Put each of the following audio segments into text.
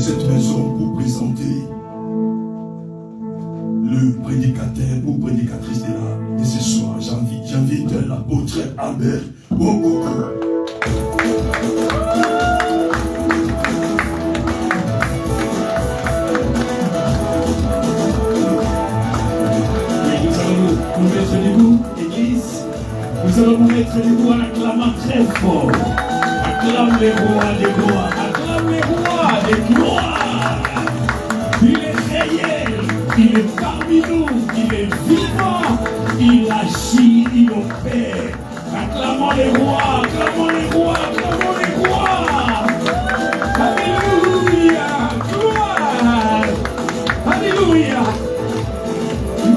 cette maison pour présenter le prédicateur ou prédicatrice de ce soir. J'invite l'apôtre Albert Okoko. Nous mettre debout, Église. Nous allons nous mettre debout en acclamant très fort. Acclame les rois des gloires. Acclame les rois des gloires. Il est réel. Il est parmi nous. Il est vivant. Il agit. Il opère. Acclamons les rois. Acclamons les rois. Acclamons les rois. Alléluia. Gloire. Alléluia.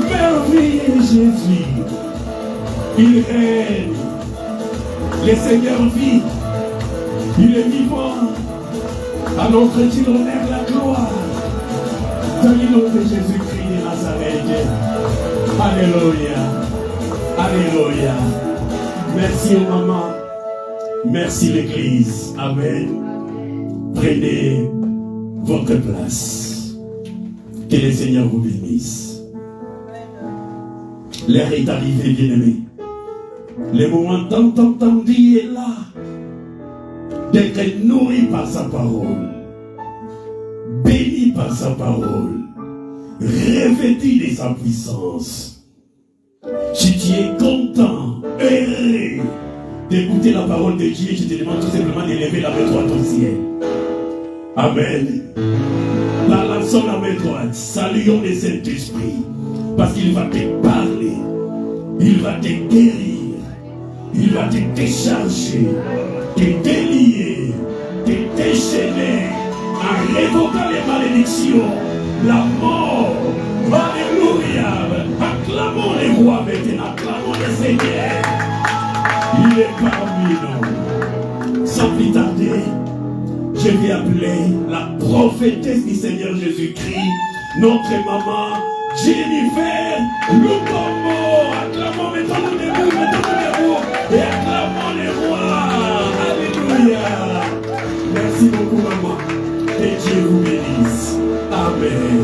Merveilleux Jésus, il règne, le Seigneur vit, il est vivant, à notre Dieu l'honneur, la gloire, dans le nom de Jésus-Christ de Nazareth. Alléluia, Alléluia. Merci aux mamans, merci l'Église, Amen. Prenez votre place, que le Seigneur vous bénisse. L'heure est arrivée, bien-aimé. Le moment tant entendu est là. D'être nourri par sa parole. Béni par sa parole. Revêtu de sa puissance. Si tu es content, heureux d'écouter la parole de Dieu, je te demande tout simplement d'élever la main droite au ciel. Amen. Balançons la main droite. Saluons le Saint-Esprit. Parce qu'il va te parler, il va te guérir, il va te décharger, te délier, te déchaîner, en révoquant les malédictions, la mort. Alléluia. Acclamons les rois maintenant, acclamons le Seigneur. Il est parmi nous. Sans plus tarder, je vais appeler la prophétesse du Seigneur Jésus-Christ, notre maman, Jennifer Lukombo. Acclamons, mettons-nous debout, et acclamons les rois. Alléluia. Merci beaucoup, maman. Que Dieu vous bénisse. Amen.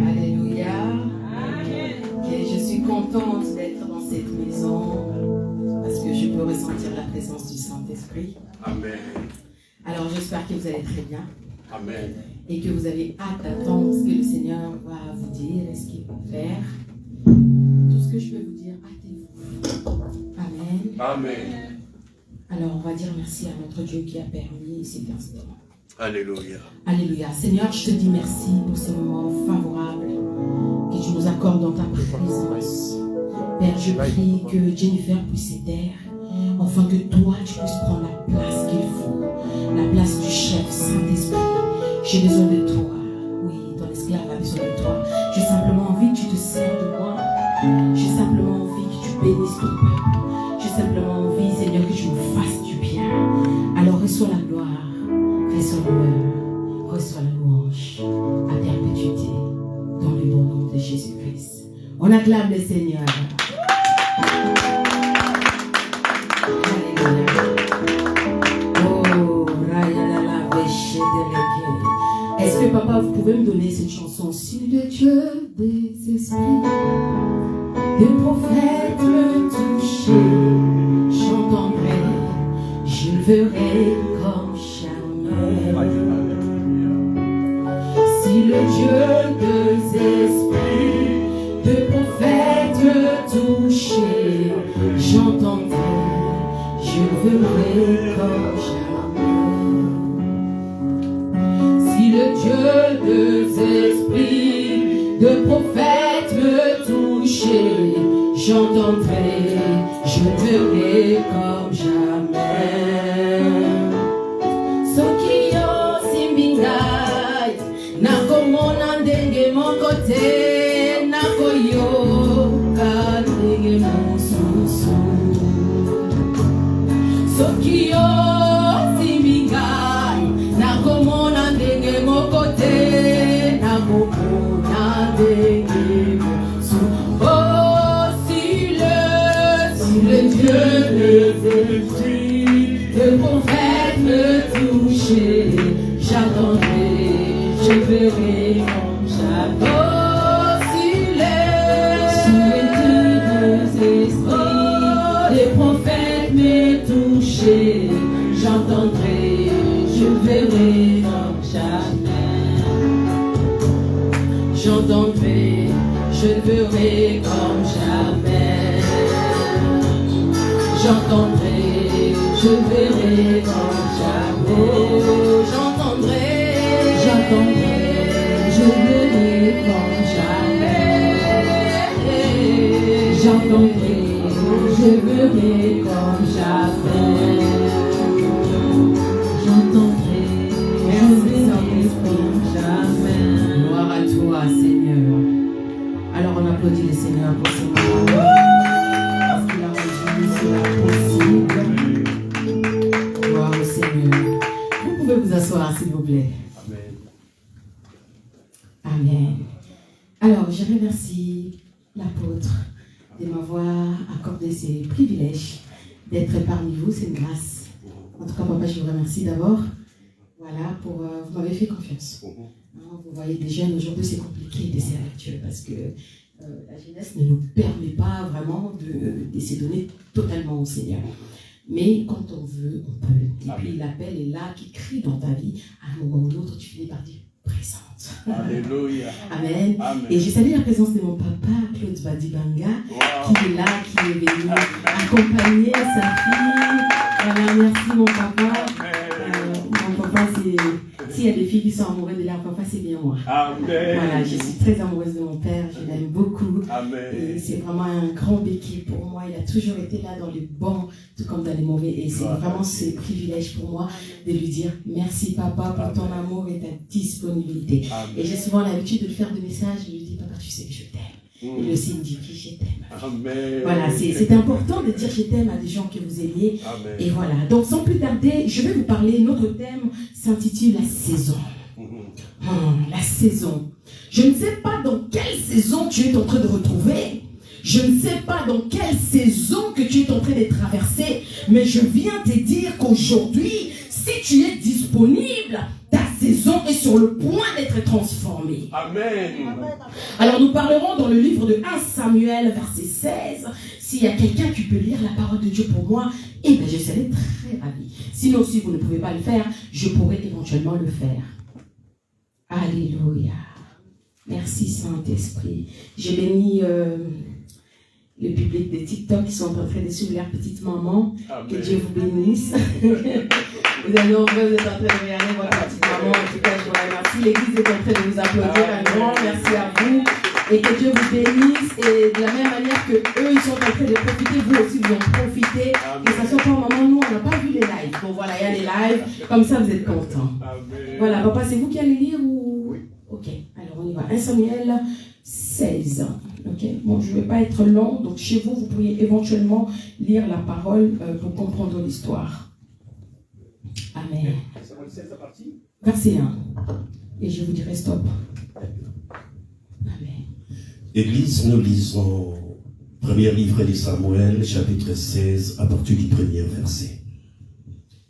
Alléluia. Et je suis contente d'être dans cette maison parce que je peux ressentir la présence du Saint-Esprit. Amen. Alors j'espère que vous allez très bien. Amen. Et que vous avez hâte d'attendre ce que le Seigneur va vous dire et ce qu'il va faire. Tout ce que je peux vous dire, hâtez-vous. Amen. Amen. Alors on va dire merci à notre Dieu qui a permis cet instant. Alléluia. Alléluia. Seigneur, je te dis merci pour ce moment favorable que tu nous accordes dans ta présence. Père, je prie que Jennifer puisse s'aider, afin que toi, tu puisses prendre la place qu'il faut, la place du chef Saint-Esprit. J'ai besoin de toi. Oui, ton esclave a besoin de toi. J'ai simplement envie que tu te sers de moi. J'ai simplement envie que tu bénisses ton peuple. J'ai simplement envie, Seigneur, que tu me fasses du bien. Alors reçois la gloire, reçois l'honneur, reçois la louange à perpétuité, dans le bon nom de Jésus-Christ. On acclame le Seigneur. Est-ce que papa, vous pouvez me donner cette chanson? Si le Dieu des esprits, des prophètes me touchaient, j'entendrai, je le verrai comme jamais. Si le Dieu des esprits, des prophètes me touchaient, j'entendrai, je le verrai comme jamais. Le Dieu des esprits, de prophètes me toucher, j'entendrai, je verrai comme jamais. Sokio simbingai, nakomona ndenge mon côté, nakoyo ndenge mon susu. Sokio simbingai, nakomona ndenge mon côté, nakomona ndenge mon susu. Oh, si le Dieu le prophète me toucher, j'attendrai, je verrai comme j'avance sous les deux esprits. Le prophète me toucher, j'entendrai, je verrai comme jamais. J'entendrai, je verrai comme jamais. J'entendrai, je verrai comme jamais. J'entendrai, je verrai comme jamais. J'entendrai, je verrai comme jamais. J'entendrai, je verrai comme jamais. Gloire à toi, Seigneur. Alors on applaudit le Seigneur pour ce moment. Parce qu'il a rendu cela possible. Gloire au Seigneur. Vous pouvez vous asseoir, s'il vous plaît. Amen. Alors, je remercie l'apôtre de m'avoir accordé ces privilèges d'être parmi vous. C'est une grâce. En tout cas, papa, je vous remercie d'abord. Voilà, vous m'avez fait confiance. Vous voyez, des jeunes, aujourd'hui, c'est compliqué de servir Dieu parce que la jeunesse ne nous permet pas vraiment de se donner totalement au Seigneur. Mais quand on veut, on peut. Et puis l'appel est là, qui crie dans ta vie. À un moment ou l'autre, tu finis par dire présente. Alléluia. Amen. Amen. Et j'ai salué la présence de mon papa, Claude Badibanga, qui est là, qui est venu accompagner sa fille. Voilà, merci mon papa. Mon papa, s'il y a des filles qui sont amoureuses de leur papa, c'est bien moi. Amen. Voilà, je suis très amoureuse de mon père, je l'aime beaucoup. Amen. Et c'est vraiment un grand béquille pour moi. Il a toujours été là dans les bons, tout comme dans les mauvais. Et c'est vraiment ce privilège pour moi de lui dire merci papa pour ton amour et ta disponibilité. Amen. Et j'ai souvent l'habitude de lui faire des messages. Je lui dis papa, tu sais que je t'aime. Il aussi me dit que je t'aime. Amen. Voilà, c'est important de dire je t'aime à des gens que vous aimez. Amen. Et voilà. Donc sans plus tarder, je vais vous parler. Notre thème s'intitule la saison. La saison. Je ne sais pas dans quelle saison tu es en train de retrouver. Je ne sais pas dans quelle saison que tu es en train de traverser. Mais je viens te dire qu'aujourd'hui, si tu es disponible, ta saison est sur le point d'être transformée. Amen. Alors nous parlerons dans le livre de 1 Samuel, verset 16. S'il y a quelqu'un qui peut lire la parole de Dieu pour moi, eh bien je serai très ravie. Sinon, si vous ne pouvez pas le faire, je pourrai éventuellement le faire. Alléluia. Merci Saint-Esprit. J'ai béni le public de TikTok qui sont en train de suivre leur petite maman. Amen. Que Dieu vous bénisse. Vous êtes nombreux, vous êtes en train de regarder votre petite maman. En tout cas, je vous remercie. L'église est en train de vous applaudir. Un grand merci à vous. Et que Dieu vous bénisse. Et de la même manière que eux, ils sont en train de profiter, vous aussi, vous en profitez. Que ça soit pour maman, nous, on n'a pas vu les lives. Bon, voilà, il y a les lives. Comme ça, vous êtes contents. Amen. Voilà, papa, c'est vous qui allez lire ou... Oui. Ok, alors on y va. 1 Samuel 16. Ok, bon, je ne vais pas être long. Donc, chez vous, vous pourriez éventuellement lire la parole pour comprendre l'histoire. Amen. Verset 1. Et je vous dirai stop. Amen. Église, nous lisons premier livre de Samuel, chapitre 16, à partir du premier verset.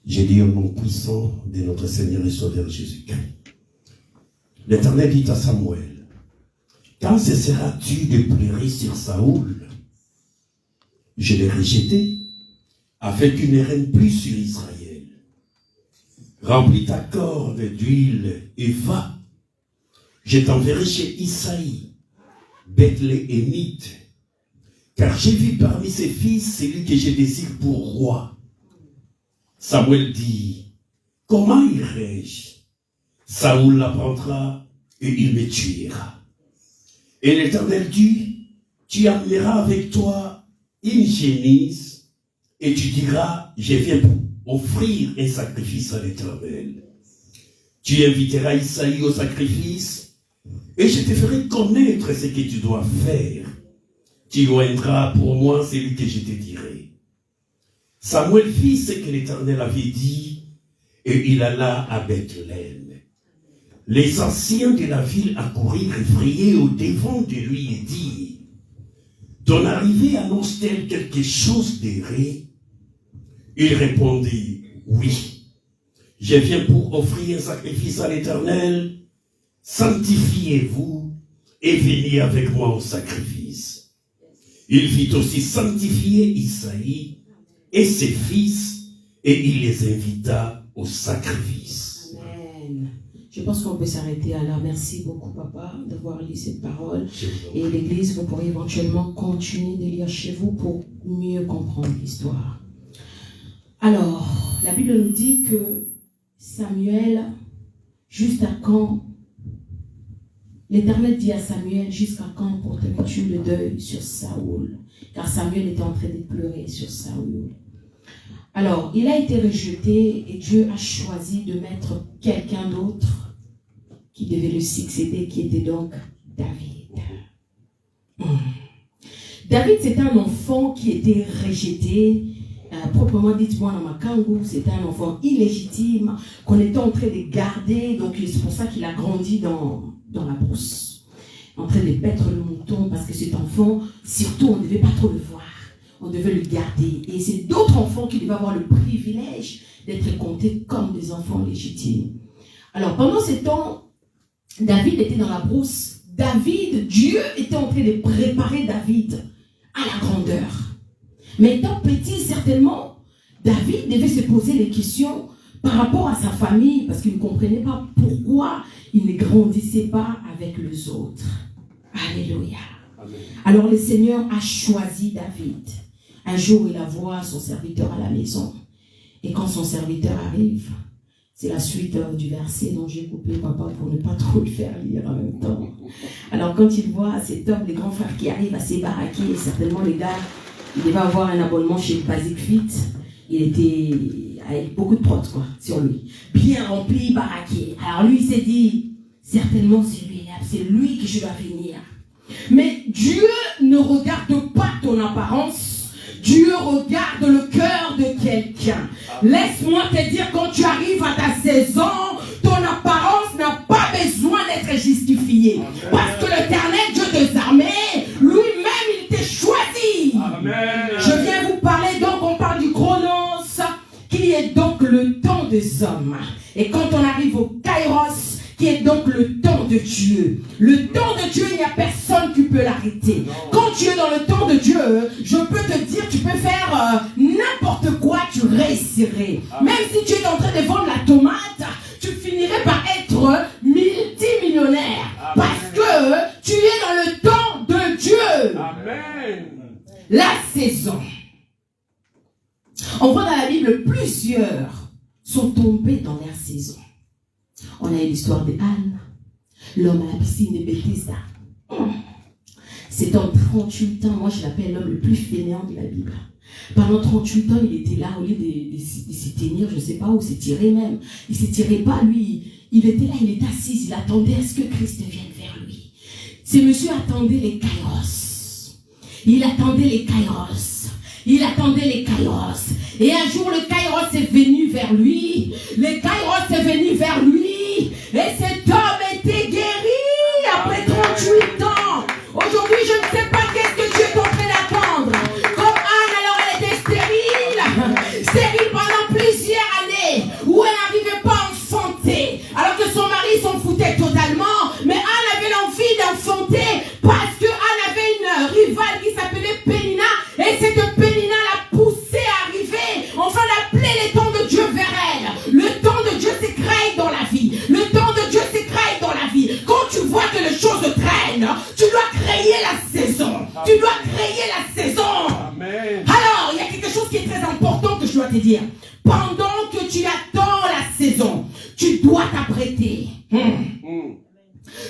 J'ai dit au nom puissant de notre Seigneur et Sauveur Jésus-Christ. L'Éternel dit à Samuel, quand cesseras-tu de pleurer sur Saoul? Je l'ai rejeté, afin qu'il ne règne plus sur Israël. Remplis ta corde d'huile et va. Je t'enverrai chez Isaïe, Bethléemite, car j'ai vu parmi ses fils celui que je désire pour roi. Samuel dit, comment irai-je? Saoul l'apprendra et il me tuera. Et l'Éternel dit, tu amèneras avec toi une génisse et tu diras, je viens pour offrir un sacrifice à l'Éternel. Tu inviteras Isaïe au sacrifice et je te ferai connaître ce que tu dois faire. Tu oindras pour moi celui que je te dirai. Samuel fit ce que l'Éternel avait dit et il alla à Bethléem. Les anciens de la ville accoururent effrayés au devant de lui et dirent, ton arrivée annonce-t-elle quelque chose de vrai? Il répondit, oui, je viens pour offrir un sacrifice à l'Éternel. Sanctifiez-vous et venez avec moi au sacrifice. Il fit aussi sanctifier Isaïe et ses fils et il les invita au sacrifice. Amen. Je pense qu'on peut s'arrêter là. Merci beaucoup, papa, d'avoir lu cette parole. Et l'église, vous pourrez éventuellement continuer de lire chez vous pour mieux comprendre l'histoire. Alors, la Bible nous dit que Samuel, juste à quand, l'Éternel dit à Samuel, jusqu'à quand porterais-tu le deuil sur Saoul? Car Samuel était en train de pleurer sur Saoul. Alors, il a été rejeté et Dieu a choisi de mettre quelqu'un d'autre qui devait le succéder, qui était donc David. David, c'était un enfant qui était rejeté, proprement dit, moi, dans ma kangou, c'était un enfant illégitime qu'on était en train de garder, donc c'est pour ça qu'il a grandi dans la brousse, en train de paître le mouton, parce que cet enfant, surtout, on ne devait pas trop le voir. On devait le garder. Et c'est d'autres enfants qui devaient avoir le privilège d'être comptés comme des enfants légitimes. Alors, pendant ce temps, David était dans la brousse. Dieu était en train de préparer David à la grandeur. Mais étant petit, certainement, David devait se poser les questions par rapport à sa famille, parce qu'il ne comprenait pas pourquoi il ne grandissait pas avec les autres. Alléluia. Amen. Alors, le Seigneur a choisi David. Un jour, il envoie son serviteur à la maison. Et quand son serviteur arrive, c'est la suite du verset dont j'ai coupé, papa, pour ne pas trop le faire lire en même temps. Alors, quand il voit cet homme, les grands frères qui arrivent assez baraqués, certainement les gars, il devait avoir un abonnement chez Basic Fit. Il était avec beaucoup de prods, quoi, sur lui. Bien rempli, baraqué. Alors, lui, il s'est dit, certainement, c'est lui que je dois venir. Mais Dieu ne regarde pas ton apparence. Dieu regarde le cœur de quelqu'un. Laisse-moi te dire, quand tu arrives à ta saison, ton apparence n'a pas besoin d'être justifiée. Parce que l'Éternel, Dieu des armées, lui-même, il t'a choisi. Amen. Je viens vous parler, donc on parle du chronos, qui est donc le temps des hommes. Et quand on arrive au kairos, qui est donc le temps de Dieu. Le temps de Dieu, il n'y a personne qui peut l'arrêter. Quand tu es dans le temps de Dieu, je peux te dire, tu peux faire n'importe quoi, tu réussirais. Même si tu es en train de vendre la tomate, tu finirais par être multimillionnaire. Parce que tu es dans le temps de Dieu. Amen. La saison. On voit dans la Bible, plusieurs sont tombés dans leur saison. On a eu l'histoire de Anne, l'homme à la piscine de Bethesda. C'est en 38 ans, moi je l'appelle l'homme le plus fainéant de la Bible. Pendant 38 ans, il était là, au lieu de se tenir, je ne sais pas où, s'est tiré même. Il ne s'est tiré pas, lui. Il était là, il était assis, il attendait à ce que Christ vienne vers lui. Ce monsieur attendait les kairos. Il attendait les kairos. Il attendait les kairos. Et un jour, le kairos est venu vers lui. Le kairos est venu vers lui. Et cet homme était guéri après 38 ans. Aujourd'hui, je ne sais pas qu'est-ce que Dieu est en train d'attendre. Comme Anne, alors elle était stérile. Stérile pendant plusieurs années. Où elle n'arrivait pas à enfanter. Alors que son mari s'en foutait totalement. Mais Anne avait l'envie d'enfanter. Parce que Anne avait une rivale qui s'appelait Pénina. Et cette Pénina l'a poussée à arriver. Enfin, d'appeler les temps de Dieu vers elle. Le temps de Dieu s'écraille dans la vie. Le temps de Dieu s'écraille dans la vie. Quand tu vois que les choses traînent, tu dois créer la saison. Tu dois créer la saison. Amen. Alors, il y a quelque chose qui est très important que je dois te dire. Pendant que tu attends la saison, tu dois t'apprêter.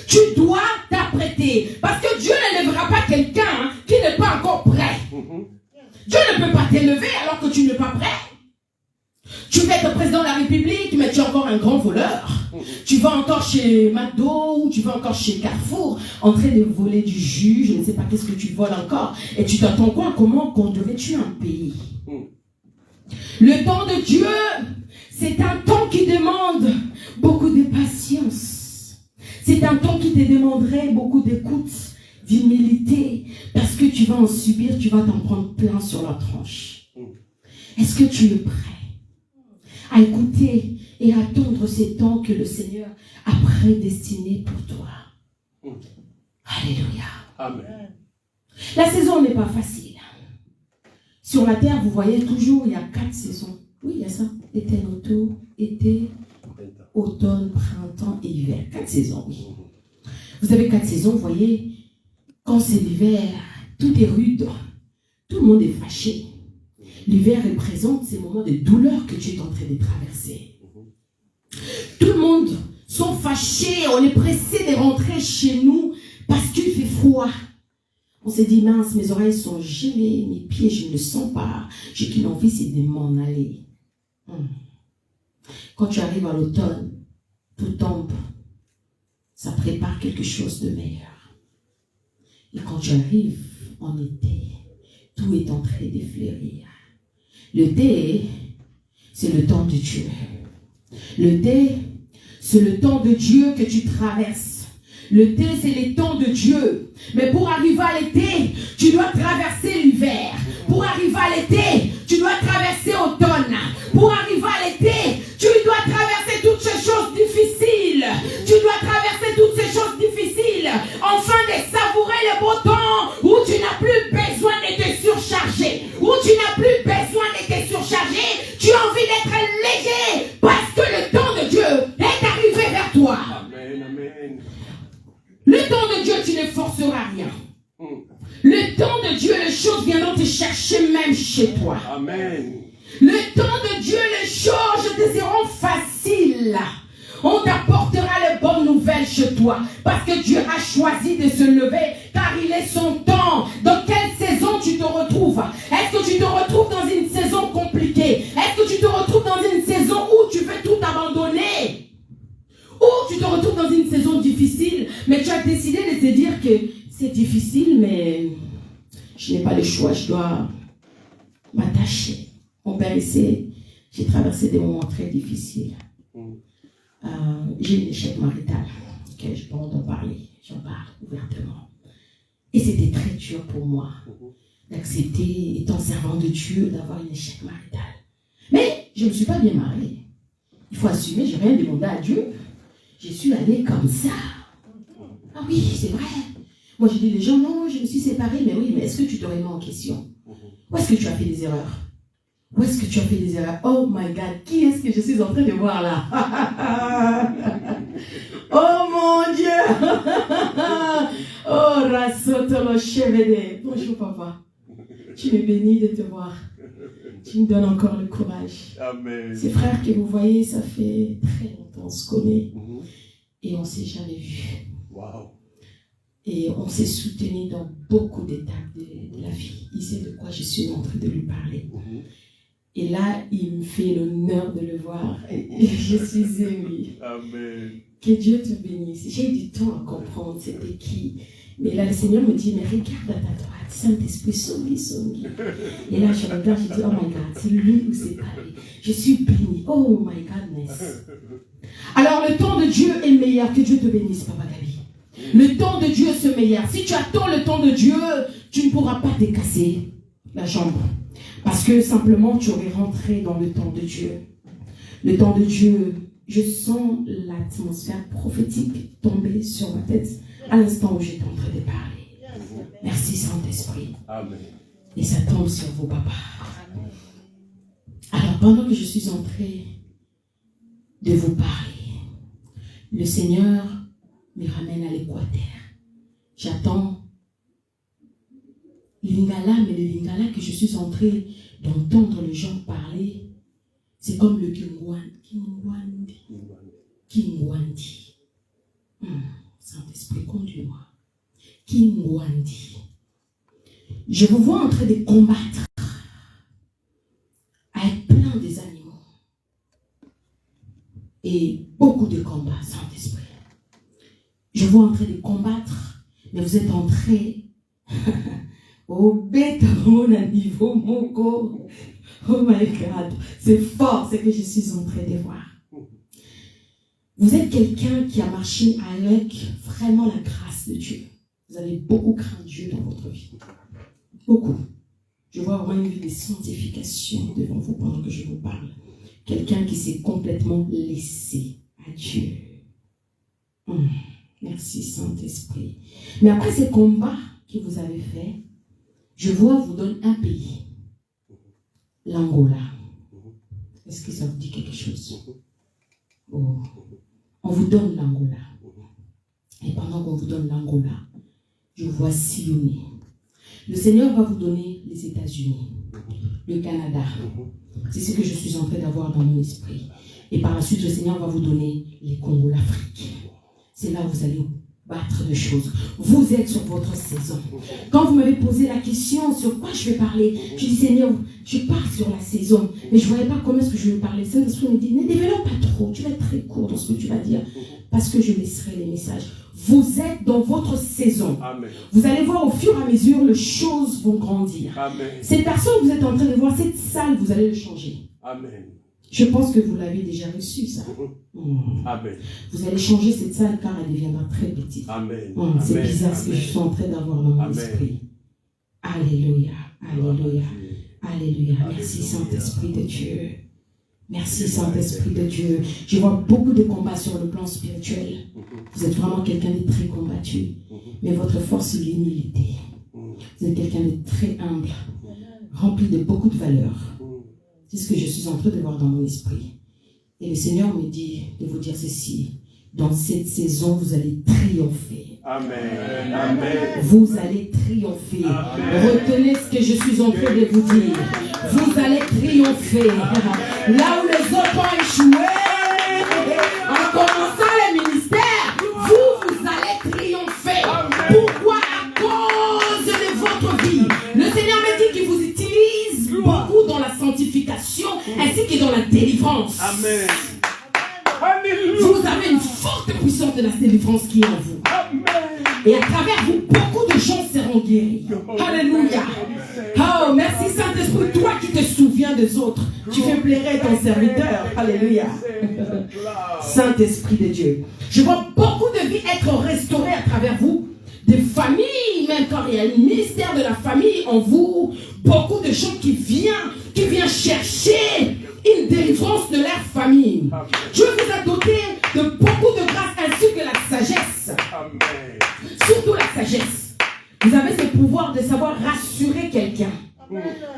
Tu dois t'apprêter. Parce que Dieu ne lèvera pas quelqu'un qui n'est pas encore prêt. Dieu ne peut pas t'élever alors que tu n'es pas prêt. Tu veux être président de la République, mais tu es encore un grand voleur. Tu vas encore chez McDo ou tu vas encore chez Carrefour en train de voler du jus, je ne sais pas qu'est-ce que tu voles encore. Et tu t'attends quoi? Comment qu'on devait tuer un pays? Le temps de Dieu, c'est un temps qui demande beaucoup de patience. C'est un temps qui te demanderait beaucoup d'écoute, d'humilité, parce que tu vas en subir, tu vas t'en prendre plein sur la tranche. Est-ce que tu es prêt à écouter et à attendre ces temps que le Seigneur a prédestinés pour toi? Alléluia. Amen. La saison n'est pas facile. Sur la terre, vous voyez toujours, il y a 4 saisons. Oui, il y a ça. Été, automne, printemps et hiver. 4 saisons, oui. Vous avez 4 saisons, vous voyez, quand c'est l'hiver, tout est rude. Tout le monde est fâché. L'hiver représente ces moments de douleur que tu es en train de traverser. Tout le monde sont fâchés, on est pressé de rentrer chez nous parce qu'il fait froid. On s'est dit, mince, mes oreilles sont gelées, mes pieds, je ne le sens pas. J'ai qu'une envie, c'est de m'en aller. Quand tu arrives à l'automne, tout tombe. Ça prépare quelque chose de meilleur. Et quand tu arrives en été, tout est en train de fleurir. L'été, c'est le temps de Dieu. L'été, c'est le temps de Dieu que tu traverses. L'été, c'est les temps de Dieu. Mais pour arriver à l'été, tu dois traverser l'hiver. Pour arriver à l'été, tu dois traverser l'automne. Pour arriver à l'été, tu dois traverser toutes ces choses difficiles. Tu dois traverser toutes ces choses difficiles. Afin de savourer le beau temps où tu n'as plus besoin de te surcharger. Où tu n'as plus besoin de te surcharger. Tu as envie d'être léger parce que le temps de Dieu est arrivé vers toi. Amen, amen. Le temps de Dieu, tu ne forceras rien. Le temps de Dieu, les choses viendront te chercher même chez toi. Amen. Le temps de Dieu, les choses te seront faciles. On t'apportera les bonnes nouvelles chez toi. Parce que Dieu a choisi de se lever. Car il est son temps. Dans quelle saison tu te retrouves? Est-ce que tu te retrouves dans une saison compliquée? Est-ce que tu te retrouves dans une saison où tu veux tout abandonner? Ou tu te retrouves dans une saison difficile, mais tu as décidé de te dire que c'est difficile, mais je n'ai pas le choix, je dois m'attacher. Mon père ici, j'ai traversé des moments très difficiles. J'ai eu un échec marital, je peux en parler, j'en parle ouvertement. Et c'était très dur pour moi d'accepter, étant servant de Dieu, d'avoir un échec marital. Mais je ne me suis pas bien mariée. Il faut assumer, je n'ai rien demandé à Dieu. Je suis allée comme ça. Ah oui, c'est vrai. Moi, je dis les gens, non, je me suis séparée. Mais oui, mais est-ce que tu te remets en question? Où est-ce que tu as fait des erreurs? Où est-ce que tu as fait des erreurs? Oh my God, qui est-ce que je suis en train de voir là? Oh mon Dieu! Oh, Rasotolo Chevede. Bonjour, papa. Tu me bénis de te voir. Tu me donnes encore le courage. Amen. Ces frères que vous voyez, ça fait très longtemps, on se connaît. Et on ne s'est jamais vu. Wow. Et on s'est soutenu dans beaucoup d'étapes de la vie. Il sait de quoi je suis en train de lui parler. Et là, il me fait l'honneur de le voir. Et je suis émue. Amen. Que Dieu te bénisse. J'ai eu du temps à comprendre c'était qui. Mais là, le Seigneur me dit, mais regarde à ta droite, Saint-Esprit, Songi. Et là, je regarde, je dis, oh my God, c'est lui ou c'est pas lui. Je suis bénie. Oh my Godness. Alors, le temps de Dieu est meilleur. Que Dieu te bénisse, Papa Gabi. Le temps de Dieu est meilleur. Si tu attends le temps de Dieu, tu ne pourras pas te casser la jambe. Parce que simplement, tu aurais rentré dans le temps de Dieu. Le temps de Dieu, je sens l'atmosphère prophétique tomber sur ma tête à l'instant où j'étais en train de parler. Merci Saint-Esprit. Amen. Et ça tombe sur vos papas. Alors, pendant que je suis en train de vous parler, le Seigneur me ramène à l'Équateur. J'attends l'Ingala, mais le Lingala que je suis en train d'entendre les gens parler, c'est comme le Kingwandi. Saint-Esprit, conduis-moi. Kingwandi. Je vous vois en train de combattre avec plein des animaux. Et beaucoup de combats, Saint-Esprit. Je vois en train de combattre, mais vous êtes en train au bête à niveau mon corps. Oh my God, c'est fort ce que je suis en train de voir. Vous êtes quelqu'un qui a marché avec vraiment la grâce de Dieu. Vous avez beaucoup craint Dieu dans votre vie. Beaucoup. Je vois vraiment une vie de sanctification devant vous pendant que je vous parle. Quelqu'un qui s'est complètement laissé à Dieu. Merci Saint-Esprit. Mais après ces combats que vous avez faits, je vois vous donne un pays. L'Angola. Est-ce que ça vous dit quelque chose? Oh. On vous donne l'Angola. Et pendant qu'on vous donne l'Angola, je vois sillonner. Le Seigneur va vous donner les États-Unis, le Canada. C'est ce que je suis en train d'avoir dans mon esprit. Et par la suite, le Seigneur va vous donner les Congo, l'Afrique. C'est là où vous allez battre de choses. Vous êtes sur votre saison. Quand vous m'avez posé la question sur quoi je vais parler, je dis Seigneur, je pars sur la saison. Mais je ne voyais pas comment est-ce que je vais parler. Le Saint-Esprit me dit, ne développe pas trop. Tu vas être très court dans ce que tu vas dire. Parce que je laisserai les messages. Vous êtes dans votre saison. Amen. Vous allez voir au fur et à mesure, les choses vont grandir. Amen. Cette personne que vous êtes en train de voir, cette salle, vous allez le changer. Amen. Je pense que vous l'avez déjà reçu, ça. Amen. Vous allez changer cette salle car elle deviendra très petite. Amen. C'est Amen. bizarre ce que je suis en train d'avoir dans mon Amen. esprit. Alléluia. Alléluia. Alléluia. Merci Alléluia. Saint-Esprit de Dieu. Merci Saint-Esprit de Dieu. Je vois beaucoup de combats sur le plan spirituel. Vous êtes vraiment quelqu'un de très combattu. Mais votre force, c'est l'humilité. Vous êtes quelqu'un de très humble, rempli de beaucoup de valeurs. C'est ce que je suis en train de voir dans mon esprit. Et le Seigneur me dit de vous dire ceci. Dans cette saison, vous allez triompher. Amen. Amen. Vous allez triompher. Amen. Retenez ce que je suis en train de vous dire. Vous allez triompher. Là où les autres ont échoué, en commençant les ministères, vous allez triompher. Pourquoi? À cause de votre vie. Le Seigneur me dit qu'il vous utilise beaucoup dans la sanctification ainsi que dans la délivrance. Amen. Vous avez une forte puissance de la délivrance qui est en vous. Amen. Et à travers vous, beaucoup de gens seront guéris. Alléluia. Oh, merci Saint-Esprit, toi qui te souviens des autres. Tu fais plaisir ton serviteur. Alléluia. Saint-Esprit de Dieu. Je vois beaucoup de vies être restaurées à travers vous. Des familles, même quand il y a un ministère de la famille en vous. Beaucoup de gens qui viennent chercher une délivrance de leur famille. Dieu vous a doté de beaucoup de grâce ainsi que la sagesse. Amen. Surtout la sagesse. Vous avez ce pouvoir de savoir rassurer quelqu'un.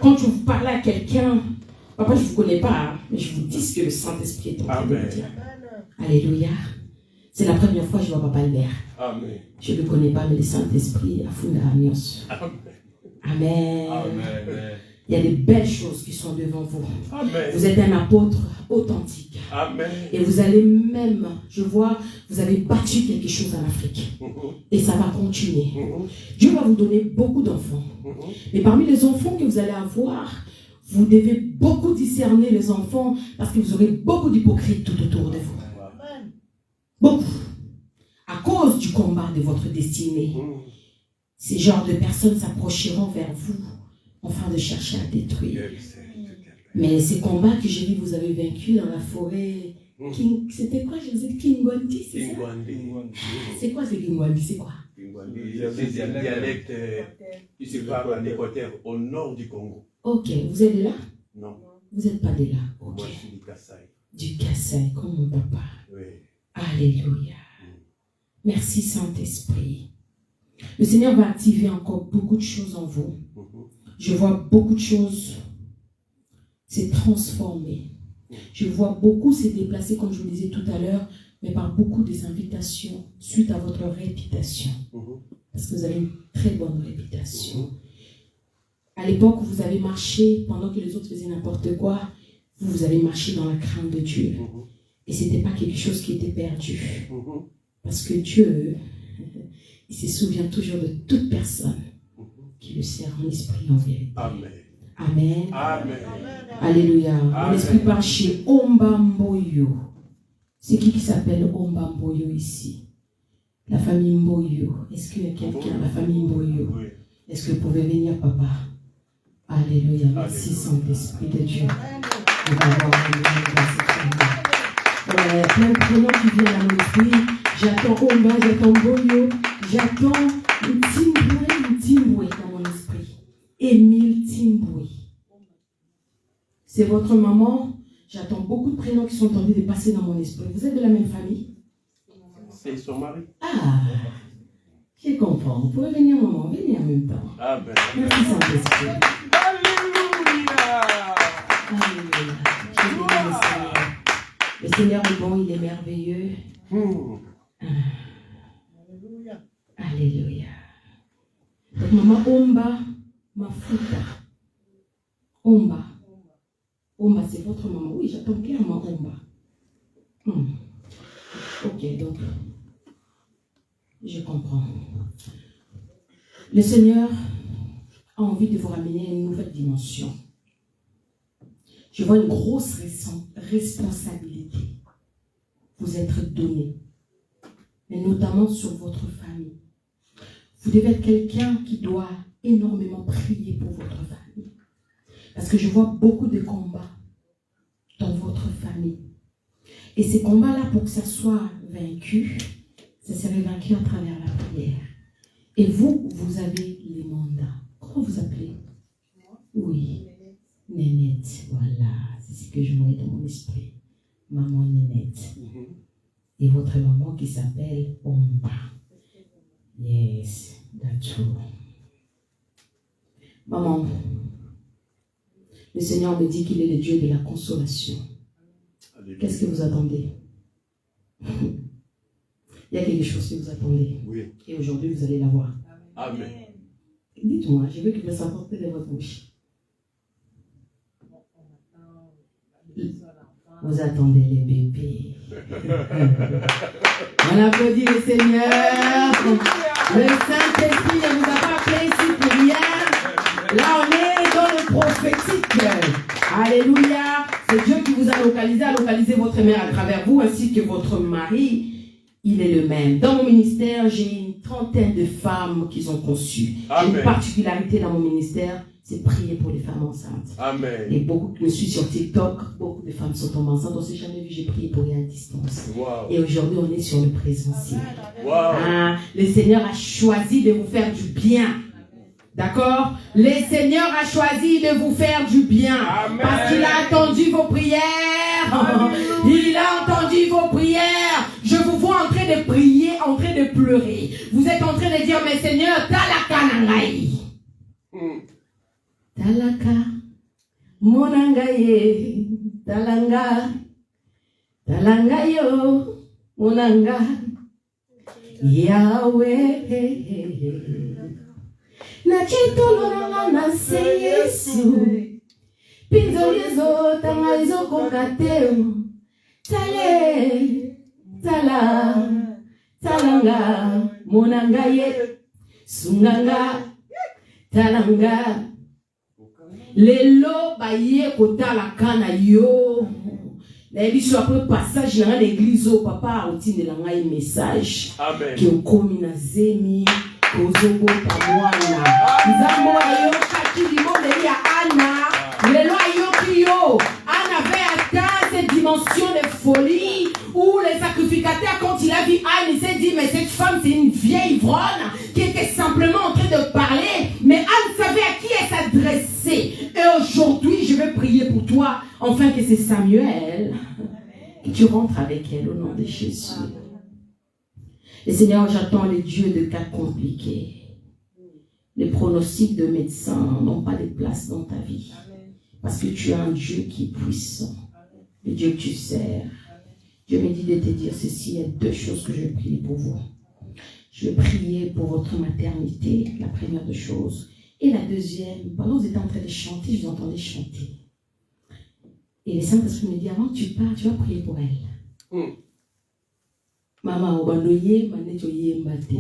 Quand vous parlez à quelqu'un, papa, je ne vous connais pas, mais je vous dis ce que le Saint-Esprit est en train de me dire. Alléluia. C'est la première fois que je vois Papa Albert. Amen. Je ne le connais pas, mais le Saint-Esprit a fondé Amiens. Amen. Amen. Amen. Il y a des belles choses qui sont devant vous. Amen. Vous êtes un apôtre authentique. Amen. Et vous allez même, je vois, vous avez bâti quelque chose en Afrique. Et ça va continuer. Dieu va vous donner beaucoup d'enfants. Mais parmi les enfants que vous allez avoir, vous devez beaucoup discerner les enfants parce que vous aurez beaucoup d'hypocrites tout autour de vous. Beaucoup. À cause du combat de votre destinée. Ces genres de personnes s'approcheront vers vous afin de chercher à détruire. Mais ces combats que j'ai vu, vous avez vaincu dans la forêt. C'était quoi? Je disais Kingwandi, c'est ça? C'est quoi ce Kingwandi? C'est quoi? C'est un dialecte qui se parle en Équateur, au nord du Congo. Ok, vous êtes de là? Non. Vous n'êtes pas de là? Ok. Moi, je suis du Kassai. Du Kassai, comme mon papa. Oui. Alléluia. Merci Saint-Esprit. Le Seigneur va activer encore beaucoup de choses en vous. Je vois beaucoup de choses se transformer. Je vois beaucoup se déplacer, comme je vous disais tout à l'heure, mais par beaucoup des invitations suite à votre réputation. Parce que vous avez une très bonne réputation. À l'époque où vous avez marché, pendant que les autres faisaient n'importe quoi, vous avez marché dans la crainte de Dieu. Et ce n'était pas quelque chose qui était perdu. Parce que Dieu, il se souvient toujours de toute personne qui le sert en esprit, en vérité. Amen. Amen. Amen. Alléluia. Amen. L'esprit part chez Ombamboyo. C'est qui s'appelle Ombamboyo ici? La famille Mboyo. Est-ce qu'il y a quelqu'un, la famille Mboyo? Oui. Est-ce que vous pouvez venir, papa? Alléluia. Merci, Saint-Esprit de Dieu. On va avoir un dans cette famille. Il y a plein de prénoms qui viennent à mon esprit. J'attends Omba, j'attends Boyo, j'attends Timboué dans mon esprit. Émile Timboué. Simbui. C'est votre maman. J'attends beaucoup de prénoms qui sont en train de passer dans mon esprit. Vous êtes de la même famille? C'est son mari. Ah, je comprends. Vous pouvez venir, maman. Venez en même temps. Amen. Merci, Saint-Esprit. Alléluia. Alléluia. Je bénis le Seigneur. Le Seigneur est bon, il est merveilleux. Alléluia. Alléluia. Donc, maman, Omba Mafuta. Omba. Omba, c'est votre maman. Oui, j'attends clairement Omba. Ok, donc, je comprends. Le Seigneur a envie de vous ramener à une nouvelle dimension. Je vois une grosse responsabilité vous être donnée, mais notamment sur votre famille. Vous devez être quelqu'un qui doit énormément prier pour votre famille. Parce que je vois beaucoup de combats dans votre famille. Et ces combats-là, pour que ça soit vaincu, ça serait vaincu à travers la prière. Et vous, vous avez les mandats. Comment vous appelez? Oui. Nénette, voilà. C'est ce que je voyais dans mon esprit. Maman Nénette. Et votre maman qui s'appelle Omba. Yes, that's true. Maman, le Seigneur me dit qu'il est le Dieu de la consolation. Qu'est-ce que vous attendez? Il y a quelque chose que vous attendez. Oui. Et aujourd'hui, vous allez l'avoir. Amen. Dites-moi, je veux que vous sortez de votre bouche. Vous attendez les bébés. On applaudit le Seigneur. Le Saint-Esprit ne vous a pas appelé ici pour rien. Là, on est dans le prophétique. Alléluia. C'est Dieu qui vous a localisé votre mère à travers vous, ainsi que votre mari. Il est le même. Dans mon ministère, j'ai une 30aine de femmes qui ont conçu. J'ai une particularité dans mon ministère, c'est prier pour les femmes enceintes. Amen. Et beaucoup qui me suivent sur TikTok, beaucoup de femmes sont tombées enceintes. On ne s'est jamais vu, j'ai prié pour eux à distance. Wow. Et aujourd'hui, on est sur le présentiel. Wow. Ah, le Seigneur a choisi de vous faire du bien. D'accord? Le Seigneur a choisi de vous faire du bien. Amen. Parce qu'il a entendu vos prières. Il a entendu vos prières. Je vous vois en train de prier, en train de pleurer. Vous êtes en train de dire, mais Seigneur, talaka nangai. Talaka, monangaye, talanga, talangayo, monanga, Yahweh. Na chitoloranga na se Yesu pinzolizo tangalizo kokateo tale tala talanga monangaye sunganga talanga lelo baye kotala kana yo na biso après passage na l'église au papa otindelanga un message que okomi na zemi Kozobo Tamwana. Nzambo ayoka kilimone ya Anna. Lelo ayoki yo. Anna avait atteint cette dimension de folie où le sacrificateur, quand il a vu Anne, il s'est dit, mais cette femme, c'est une vieille ivronne qui était simplement en train de parler. Mais Anne savait à qui elle s'adressait. Et aujourd'hui, je vais prier pour toi, enfin que c'est Samuel, que tu rentres avec elle au nom de Jésus. Et Seigneur, j'attends les dieux de cas compliqués. Les pronostics de médecins n'ont pas de place dans ta vie. Parce que tu es un Dieu qui est puissant. Le Dieu que tu sers. Dieu me dit de te dire ceci. Il y a deux choses que je vais prier pour vous. Je vais prier pour votre maternité, la première des choses. Et la deuxième, pendant que vous étiez en train de chanter, je vous entendais chanter. Et le Saint-Esprit me dit, avant que tu pars, tu vas prier pour elle. Maman, obandoye, manechoye mbate. Je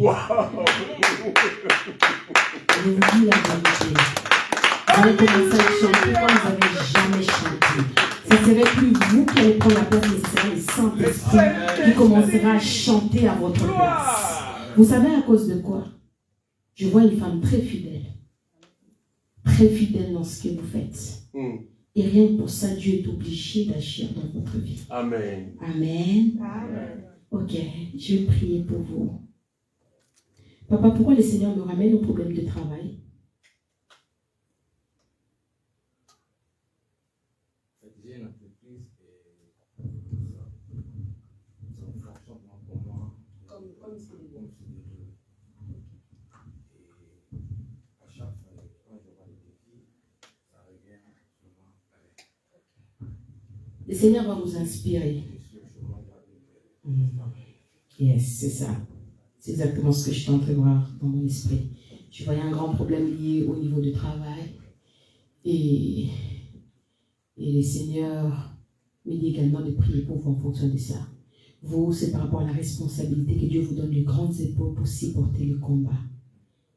vous dis la vérité. Vous allez commencer à chanter comme vous n'avez jamais chanté. Ce ne serait plus vous qui allez prendre la place, mais ce serait le Saint-Esprit qui commencera à chanter à votre place. Vous savez à cause de quoi? Je vois une femme très fidèle. Très fidèle dans ce que vous faites. Et rien que pour ça, Dieu est obligé d'agir dans votre vie. Amen. Amen. Amen. Ok, je vais prier pour vous. Papa, pourquoi le Seigneur me ramène au problème de travail? J'ai une entreprise et ça fonctionne pour moi. Comme c'est Comme c'est des deux. Et à chaque fois, quand je vois le défi, ça revient souvent avec. Le Seigneur va vous inspirer. Yes, c'est ça. C'est exactement ce que je suis en train de voir dans mon esprit. Je voyais un grand problème lié au niveau du travail. Et le Seigneur me dit également de prier pour vous en fonction de ça. Vous, c'est par rapport à la responsabilité que Dieu vous donne les grandes épaules pour supporter le combat.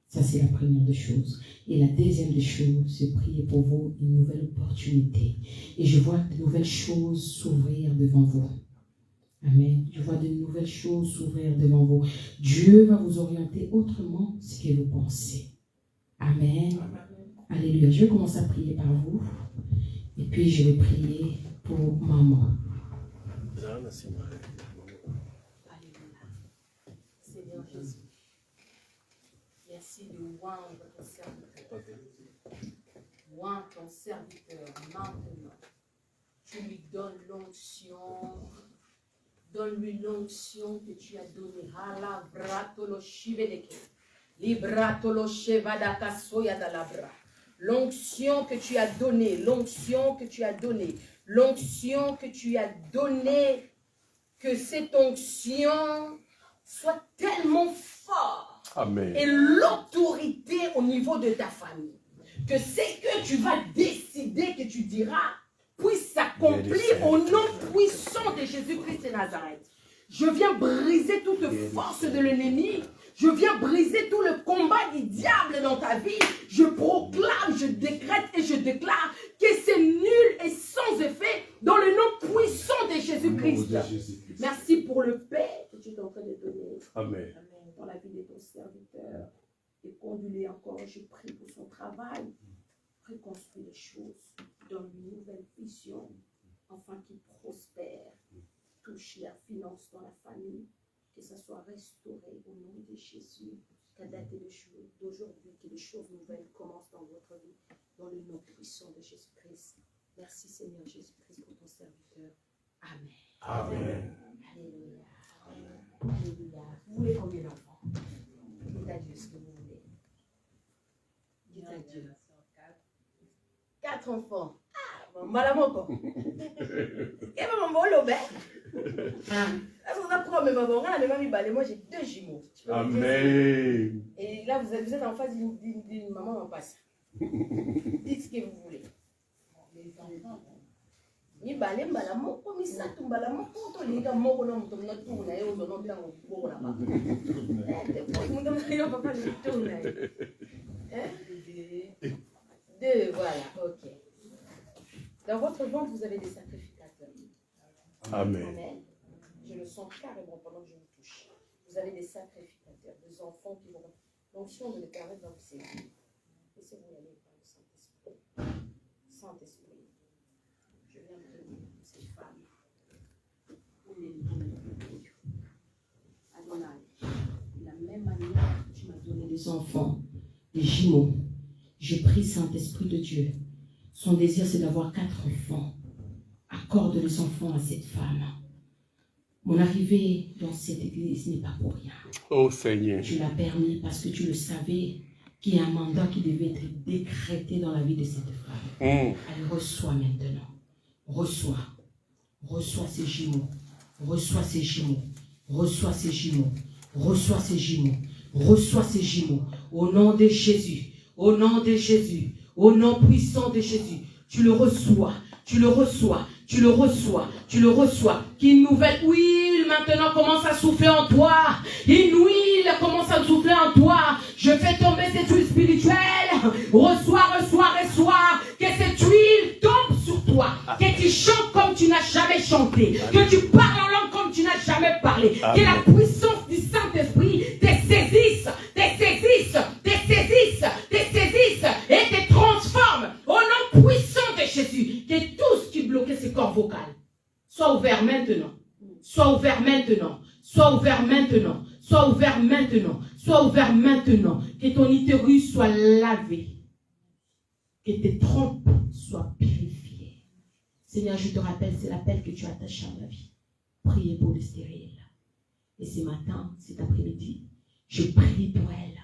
Ça, c'est la première des choses. Et la deuxième des choses, c'est prier pour vous une nouvelle opportunité. Et je vois de nouvelles choses s'ouvrir devant vous. Amen. Je vois de nouvelles choses s'ouvrir devant vous. Dieu va vous orienter autrement ce que vous pensez. Amen. Alléluia. Je vais commencer à prier par vous. Et puis je vais prier pour maman. Alléluia. Seigneur Jésus, merci de oindre ton serviteur. Oindre ton serviteur maintenant. Tu lui donnes l'onction. Donne-lui l'onction que tu as donnée. L'onction que tu as donnée, l'onction que tu as donnée, l'onction que tu as donnée, que cette onction soit tellement forte. Amen. Et l'autorité au niveau de ta famille, que ce que tu vas décider, que tu diras, puisse s'accomplir au nom puissant de Jésus-Christ de Nazareth. Je viens briser toute force de l'ennemi. Je viens briser tout le combat du diable dans ta vie. Je proclame, je décrète et je déclare que c'est nul et sans effet dans le nom puissant de Jésus-Christ. Merci pour le paix que tu es en train de donner. Amen. Amen. Dans la vie de ton serviteur. Et conduis-le encore. Je prie pour son travail. Reconstruis les choses. Donne une nouvelle vision. Afin qu'il prospère. Touche la finance dans la famille. Que ça soit restauré au nom de Jésus. Qu'à date d'aujourd'hui, que les choses nouvelles commencent dans votre vie. Dans le nom puissant de Jésus-Christ. Merci Seigneur Jésus-Christ pour ton serviteur. Amen. Amen. Alléluia. Alléluia. Vous voulez combien d'enfants? Dites à Dieu ce que vous voulez. Dites à Dieu. 4 enfants. Ah, maman. Et maman, moi j'ai 2 jumeaux. Amen. Et là, vous êtes en face d'une maman en passe. Dites ce que vous voulez. Les enfants. Ni balé mbala moko misatu mbala moko to liga moko no muto na tu na yo no bila ngo la ba. Muto na yo papa le tu na. Hein? 2, voilà, OK. Dans votre ventre, vous avez des sacrificateurs. Amen. Amen. Je le sens carrément pendant que je vous touche. Vous avez des sacrificateurs, des enfants qui vont. L'onction de l'éternel va vous servir. Laissez-vous aller par le Saint-Esprit. Saint-Esprit, je viens prier pour ces femmes. Adonai, de la même manière que tu m'as donné des enfants, des jumeaux, je prie Saint-Esprit de Dieu. Son désir, c'est d'avoir 4 enfants. Accorde les enfants à cette femme. Mon arrivée dans cette église n'est pas pour rien. Oh Seigneur. Tu l'as permis parce que tu le savais qu'il y a un mandat qui devait être décrété dans la vie de cette femme. Allez, reçois maintenant. Reçois. Reçois ces jumeaux. Reçois ces jumeaux. Reçois ces jumeaux. Reçois ces jumeaux. Reçois ces jumeaux. Au nom de Jésus. Au nom de Jésus. Au nom puissant de Jésus. Tu le reçois. Tu le reçois. Tu le reçois. Tu le reçois. Qu'une nouvelle huile maintenant commence à souffler en toi. Une huile commence à souffler en toi. Je fais tomber cette huile spirituelle. Reçois, reçois, reçois. Que cette huile tombe sur toi. Que tu chantes comme tu n'as jamais chanté. Que tu parles en langue comme tu n'as jamais parlé. Que la puissance du Saint-Esprit te saisisse, te saisisse, te saisisse, te saisisse et te transforme. Au nom puissant de Jésus. Que tout ce qui bloquait ce corps vocal soit ouvert maintenant. Soit ouvert maintenant. Soit ouvert maintenant. Soit ouvert maintenant. Soit ouvert maintenant. Que ton utérus soit lavé. Que tes trompes soient purifiées. Seigneur, je te rappelle, c'est l'appel que tu as attaché à ma vie. Priez pour les stériles. Et ce matin, cet après-midi, je prie pour elle.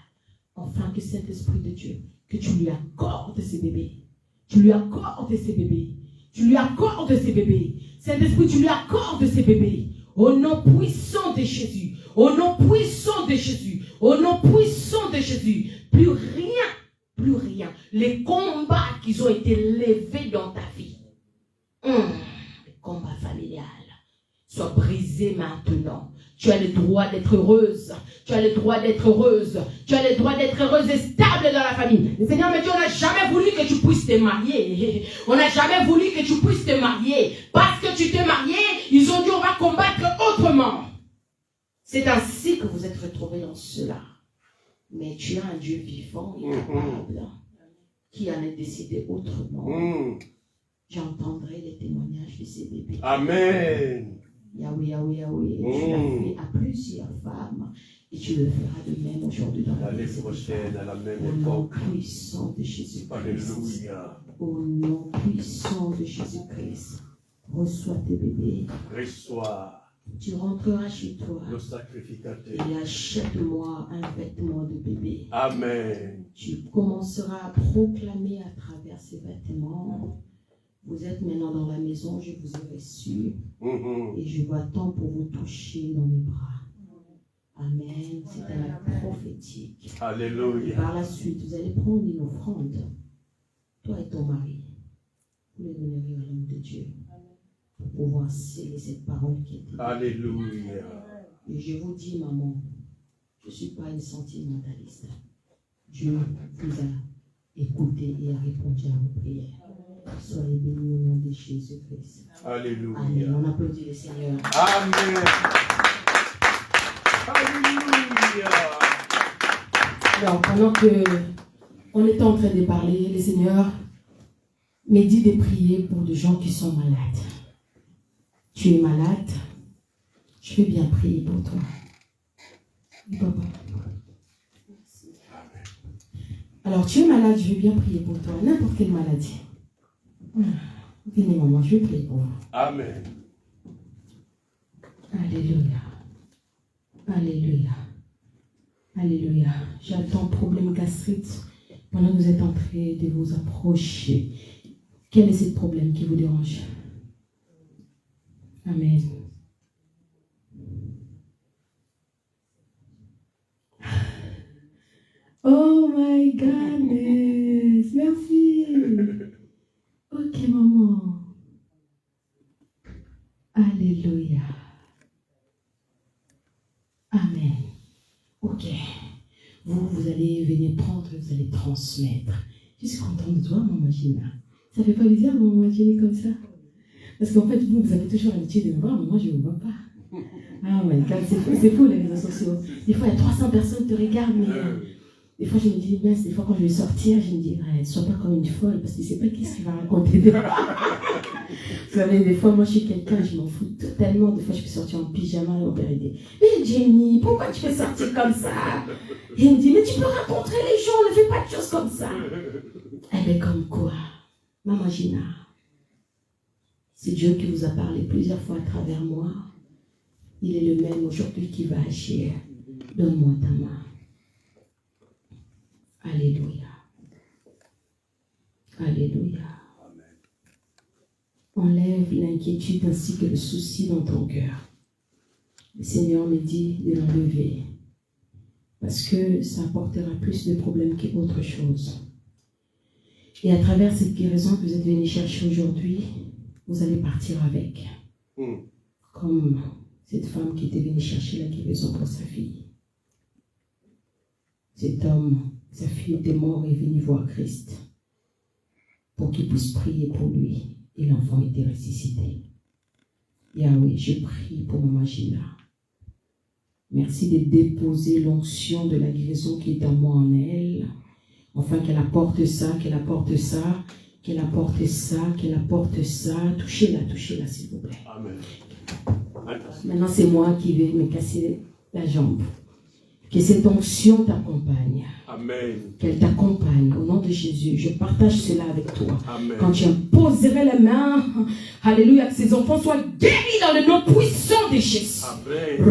Enfin, que Saint-Esprit de Dieu, que tu lui accordes ces bébés. Tu lui accordes ces bébés. Tu lui accordes ces bébés. Saint-Esprit, tu lui accordes ces bébés. Au nom puissant de Jésus. Au nom puissant de Jésus. Au nom puissant de Jésus. Plus rien. Les combats qui ont été levés dans ta vie. Les combats familiales. Soient brisés maintenant. Tu as le droit d'être heureuse. Tu as le droit d'être heureuse. Tu as le droit d'être heureuse et stable dans la famille. Le Seigneur me dit, on n'a jamais voulu que tu puisses te marier. On n'a jamais voulu que tu puisses te marier. Parce que tu t'es marié, ils ont dit, on va combattre autrement. C'est ainsi que vous êtes retrouvés dans cela. Mais tu as un Dieu vivant et capable qui en a décidé autrement. J'entendrai les témoignages de ces bébés. Amen. Yahweh. Tu l'as fait à plusieurs femmes. Et tu le feras de même aujourd'hui dans la L'année prochaine, à la même Au nom époque. puissant de Jésus-Christ. Alléluia. Au nom puissant de Jésus-Christ. Reçois tes bébés. Reçois Tu rentreras chez toi. le sacrificateur. Et achète-moi un vêtement de bébé. Amen. Tu commenceras à proclamer à travers ces vêtements. Vous êtes maintenant dans la maison, je vous ai reçu. Et je vois tant pour vous toucher dans mes bras. Amen. C'est un acte prophétique. Et Alléluia. par la suite, vous allez prendre une offrande. Toi et ton mari. Vous les donnerez à l'homme de Dieu. Pour pouvoir sceller cette parole qui est dite. Alléluia. Et je vous dis, maman, je ne suis pas une sentimentaliste. Dieu vous a écouté et a répondu à vos prières. Soyez bénis au nom de Jésus-Christ. Alléluia. Amen. On applaudit le Seigneur. Amen. Alléluia. Alors, pendant que on était en train de parler, le Seigneur m'a dit de prier pour des gens qui sont malades. Tu es malade, je vais bien prier pour toi. Papa. Alors, tu es malade, je vais bien prier pour toi. N'importe quelle maladie. Venez, maman, je vais prier pour vous. Amen. Alléluia. Alléluia. Alléluia. J'attends problème gastrite pendant que vous êtes en train de vous approcher. Quel est ce problème qui vous dérange? Amen. Oh my goodness. Merci. Ok, maman. Alléluia. Amen. Ok. Vous allez venir prendre, vous allez transmettre. Je suis contente de toi, maman Gina. Ça fait pas bizarre, maman Gina, comme ça? Parce qu'en fait, vous avez toujours l'habitude de me voir, mais moi, je ne vous vois pas. Ah my God, c'est fou les réseaux sociaux. Des fois, il y a 300 personnes qui te regardent, mais des fois, je me dis, mince, des fois, quand je vais sortir, je me dis, ne sois pas comme une folle, parce que je ne sais pas qu'est-ce qu'il va raconter. Vous savez, des fois, moi, je suis quelqu'un, je m'en fous totalement. Des fois, je peux sortir en pyjama et on peut dire, mais Jenny, pourquoi tu peux sortir comme ça? Et il me dit, mais tu peux rencontrer les gens, ne fais pas de choses comme ça. Eh bien, comme quoi, Maman Gina, c'est Dieu qui vous a parlé plusieurs fois à travers moi. Il est le même aujourd'hui qui va agir. Donne-moi ta main. Alléluia. Alléluia. Enlève l'inquiétude ainsi que le souci dans ton cœur. Le Seigneur me dit de l'enlever. Parce que ça apportera plus de problèmes qu'autre chose. Et à travers cette guérison que vous êtes venu chercher aujourd'hui, vous allez partir avec. Comme cette femme qui était venue chercher la guérison pour sa fille. Cet homme, sa fille était mort et est venu voir Christ pour qu'il puisse prier pour lui. Et l'enfant était ressuscité. Yahweh, je prie pour Maman Gina. Merci de déposer l'onction de la guérison qui est en moi en elle. Enfin, qu'elle apporte ça, qu'elle apporte ça, qu'elle apporte ça, qu'elle apporte ça. Touchez-la, s'il vous plaît. Amen. Maintenant, c'est moi qui vais me casser la jambe. Que cette onction t'accompagne. Amen. Qu'elle t'accompagne au nom de Jésus. Je partage cela avec toi. Amen. Quand tu imposerais les mains, alléluia, que ces enfants soient guéris dans le nom puissant de Jésus. Amen.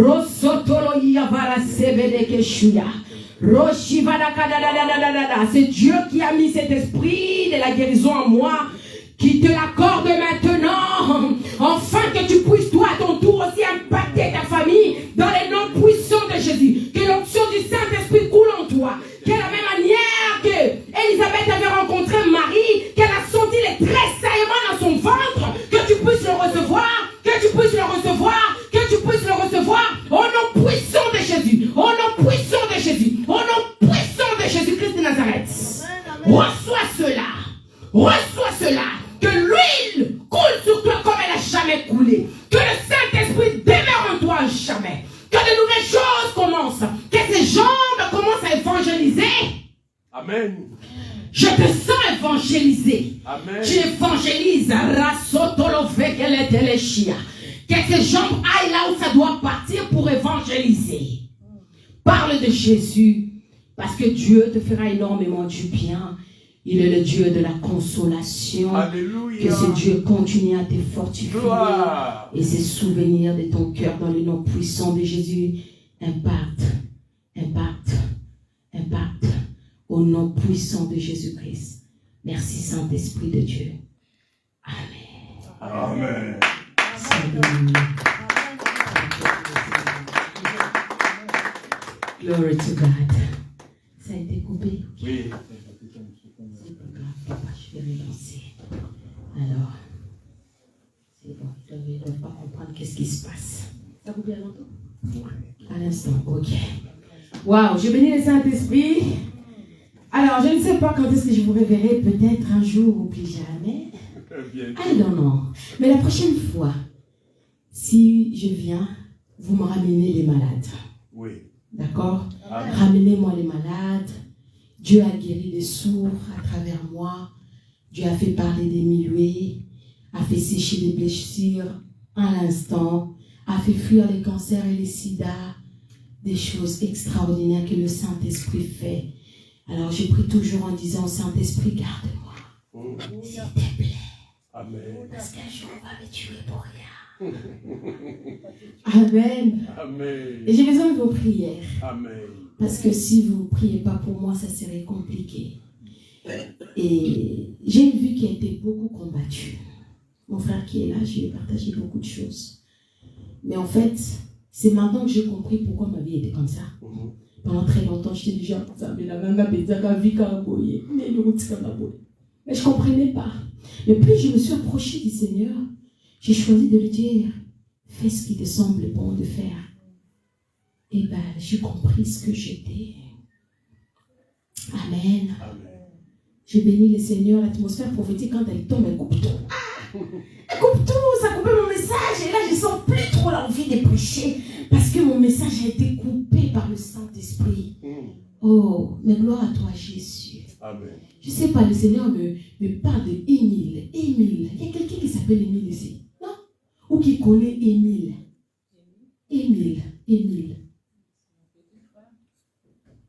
C'est Dieu qui a mis cet esprit de la guérison en moi, qui te l'accorde maintenant, afin que tu puisses toi à ton tour aussi impacter ta famille dans les noms puissants de Jésus. Que l'onction du Saint-Esprit coule en toi. Que la même manière que Élisabeth avait rencontré Marie, qu'elle a senti les tressaillements dans son ventre, que tu puisses le recevoir, que tu puisses le recevoir, que tu puisses le recevoir, au nom puissant de Jésus, au nom puissant de Jésus, au nom puissant de Jésus-Christ de Nazareth. Reçois cela, reçois cela, que l'huile coule sur toi comme elle n'a jamais coulé, que le Saint-Esprit demeure en toi jamais, que de nouvelles choses commencent, que ces jambes commencent à évangéliser. Amen. Je te sens évangéliser. Amen. Tu évangélises. Que ces jambes aillent là où ça doit partir pour évangéliser. Parle de Jésus, parce que Dieu te fera énormément du bien. Il est le Dieu de la consolation. Alléluia. Que ce Dieu continue à te fortifier. Gloire. Et se souvenir de ton cœur dans le nom puissant de Jésus. Impacte, impacte, impacte. Au nom puissant de Jésus-Christ. Merci Saint-Esprit de Dieu. Amen. Amen. Glory to God. Ça a été coupé? Oui. C'est pas grave, papa, je vais relancer. Alors, c'est bon, ils ne doivent pas comprendre qu'est-ce qui se passe. Ça vous bien longtemps? À l'instant, ok. Waouh, je bénis le Saint-Esprit. Alors, je ne sais pas quand est-ce que je vous reverrai, peut-être un jour ou plus jamais. I don't know. Mais la prochaine fois, si je viens, vous me ramenez les malades. Oui. D'accord? Amen. Ramenez-moi les malades. Dieu a guéri les sourds à travers moi. Dieu a fait parler des muets, a fait sécher les blessures à l'instant, a fait fuir les cancers et les sida. Des choses extraordinaires que le Saint-Esprit fait. Alors je prie toujours en disant, Saint-Esprit, garde-moi, s'il te plaît. Amen. Parce qu'un jour on va me tuer pour rien. Amen. Amen. Et j'ai besoin de vos prières. Amen. Parce que si vous ne priez pas pour moi, ça serait compliqué. Et j'ai une vie qui a été beaucoup combattue. Mon frère qui est là, je lui ai partagé beaucoup de choses. Mais en fait, c'est maintenant que j'ai compris pourquoi ma vie était comme ça. Pendant très longtemps, j'étais déjà mais je ne comprenais pas. Mais plus je me suis approchée du Seigneur, j'ai choisi de lui dire, fais ce qui te semble bon de faire. Et bien, j'ai compris ce que j'étais. Amen. J'ai béni le Seigneur, l'atmosphère prophétique, quand elle tombe, elle coupe tout. Elle coupe tout, ça coupe mon message. Et là, je ne sens plus trop l'envie de prêcher. Parce que mon message a été coupé par le Saint-Esprit. Oh, mais gloire à toi, Jésus. Amen. Je ne sais pas, le Seigneur me parle de Émile. Émile. Il y a quelqu'un qui s'appelle Émile ici, non? Ou qui connaît Émile. Émile. Émile.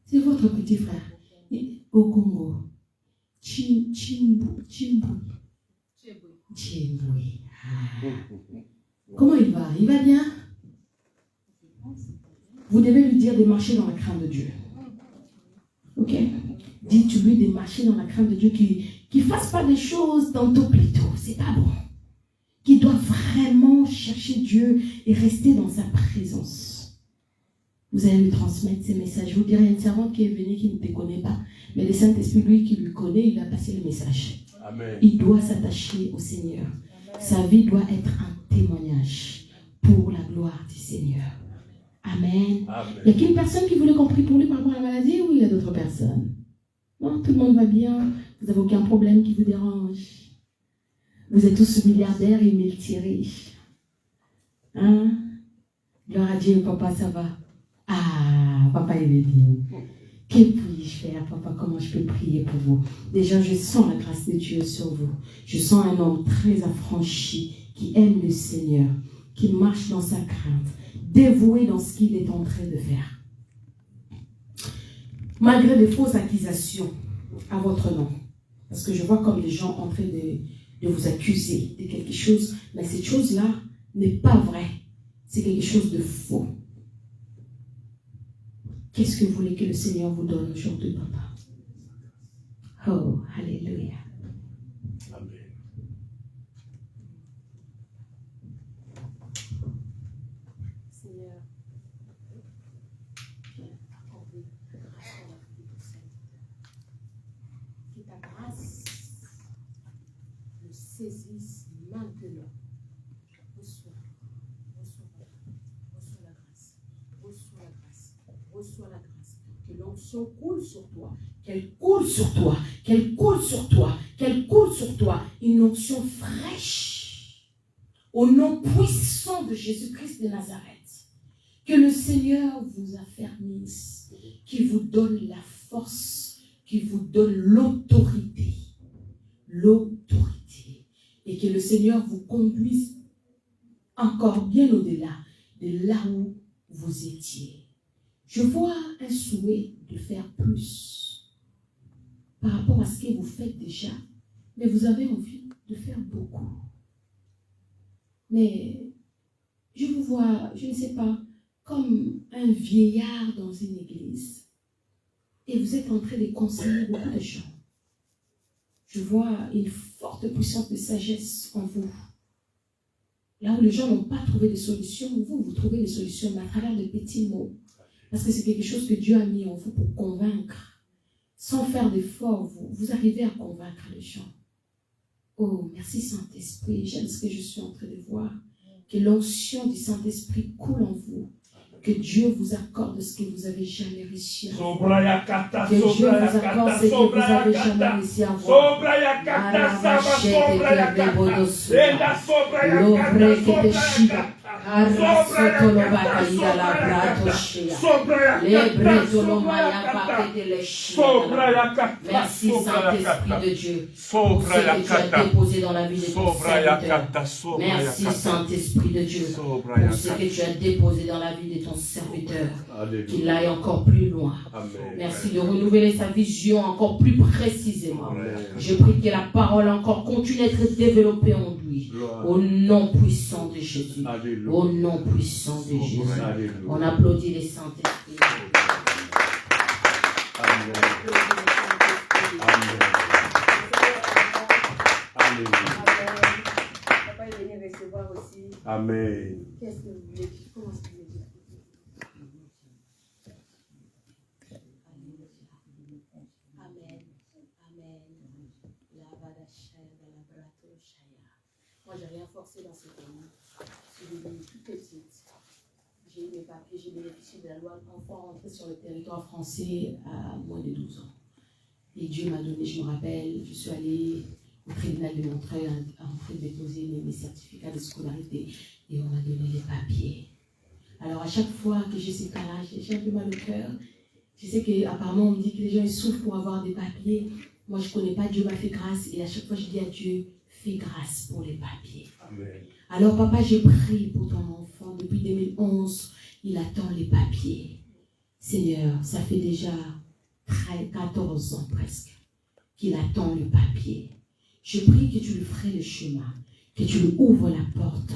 C'est votre petit frère. Au Congo. Chimbou. Comment il va? Il va bien? Vous devez lui dire de marcher dans la crainte de Dieu. Ok? Dites-lui de marcher dans la crainte de Dieu, qui ne fasse pas des choses tantôt plutôt. C'est pas bon. Qui doit vraiment chercher Dieu et rester dans sa présence. Vous allez lui transmettre ces messages. Je vous dirai une servante qui est venue qui ne te connaît pas. Mais le Saint-Esprit, lui, qui lui connaît, il a passé le message. Amen. Il doit s'attacher au Seigneur. Sa vie doit être un témoignage pour la gloire du Seigneur. Amen. Amen. Il y a qu'une personne qui voulait qu'on prie pour lui par rapport à la maladie, ou il y a d'autres personnes? Non, tout le monde va bien. Vous n'avez aucun problème qui vous dérange. Vous êtes tous milliardaires et multiriches. Hein? Gloire à Dieu, papa, ça va. Ah, papa, il est bien. Que puis-je faire, papa? Comment je peux prier pour vous? Déjà, je sens la grâce de Dieu sur vous. Je sens un homme très affranchi, qui aime le Seigneur, qui marche dans sa crainte, dévoué dans ce qu'il est en train de faire. malgré les fausses accusations à votre nom. Parce que je vois comme les gens en train de vous accuser de quelque chose, mais cette chose-là n'est pas vraie. C'est quelque chose de faux. Qu'est-ce que vous voulez que le Seigneur vous donne aujourd'hui, papa? Oh, alléluia. Amen. Seigneur, viens accorder ta grâce dans la vie de Seigneur. Que ta grâce le saisisse maintenant. Reçois la grâce. Reçois la grâce. Reçois la grâce. Que l'onction coule sur toi. Qu'elle coule sur toi. Qu'elle coule sur toi. Qu'elle coule sur toi. Une onction fraîche. Au nom puissant de Jésus-Christ de Nazareth. Que le Seigneur vous affermisse. Qu'il vous donne la force. Qu'il vous donne l'autorité. L'autorité. Et que le Seigneur vous conduise encore bien au-delà de là où vous étiez. Je vois un souhait de faire plus par rapport à ce que vous faites déjà, mais vous avez envie de faire beaucoup. Mais je vous vois, je ne sais pas, comme un vieillard dans une église et vous êtes en train de conseiller beaucoup de gens. Je vois une forte puissance de sagesse en vous. Là où les gens n'ont pas trouvé de solution, vous trouvez des solutions, mais à travers de petits mots. Parce que c'est quelque chose que Dieu a mis en vous pour convaincre. Sans faire d'effort, vous arrivez à convaincre les gens. Oh, merci Saint-Esprit, j'aime ce que je suis en train de voir. Que l'onction du Saint-Esprit coule en vous. Que Dieu vous accorde ce que vous n'avez jamais réussi à avoir. Que Dieu vous accorde ce que vous n'avez jamais réussi à avoir. Merci Saint-Esprit de Dieu pour ce que tu as déposé dans la vie de ton serviteur. Merci Saint-Esprit de Dieu pour ce que tu as déposé dans la vie de ton serviteur. Qu'il aille encore plus loin. Merci de renouveler sa vision encore plus précisément. Je prie que la parole encore continue d'être développée en lui. Au nom puissant de Jésus. Au nom puissant de Jésus. On applaudit les Saint-Esprit. Amen. Amen. Papa est venu recevoir aussi. Amen. Qu'est-ce que vous voulez dire? Comment est-ce que vous voulez dire? Amen. Amen. Moi, j'ai rien forcé dans ce pays. Je suis devenue toute petite. J'ai eu mes papiers, j'ai bénéficié de la loi enfant rentré sur le territoire français à moins de 12 ans. Et Dieu m'a donné, je me rappelle, je suis allée au tribunal de Montreuil en train de déposer mes certificats de scolarité et on m'a donné les papiers. Alors à chaque fois que j'ai ces cas-là, j'ai un peu mal au cœur. Je sais qu'apparemment on me dit que les gens ils souffrent pour avoir des papiers. Moi je ne connais pas, Dieu m'a fait grâce et à chaque fois je dis à Dieu, fais grâce pour les papiers. Amen. Alors papa, j'ai prié pour ton enfant depuis 2011, il attend les papiers. Seigneur, ça fait déjà 14 ans presque qu'il attend le papier. Je prie que tu lui ferais le chemin, que tu lui ouvres la porte.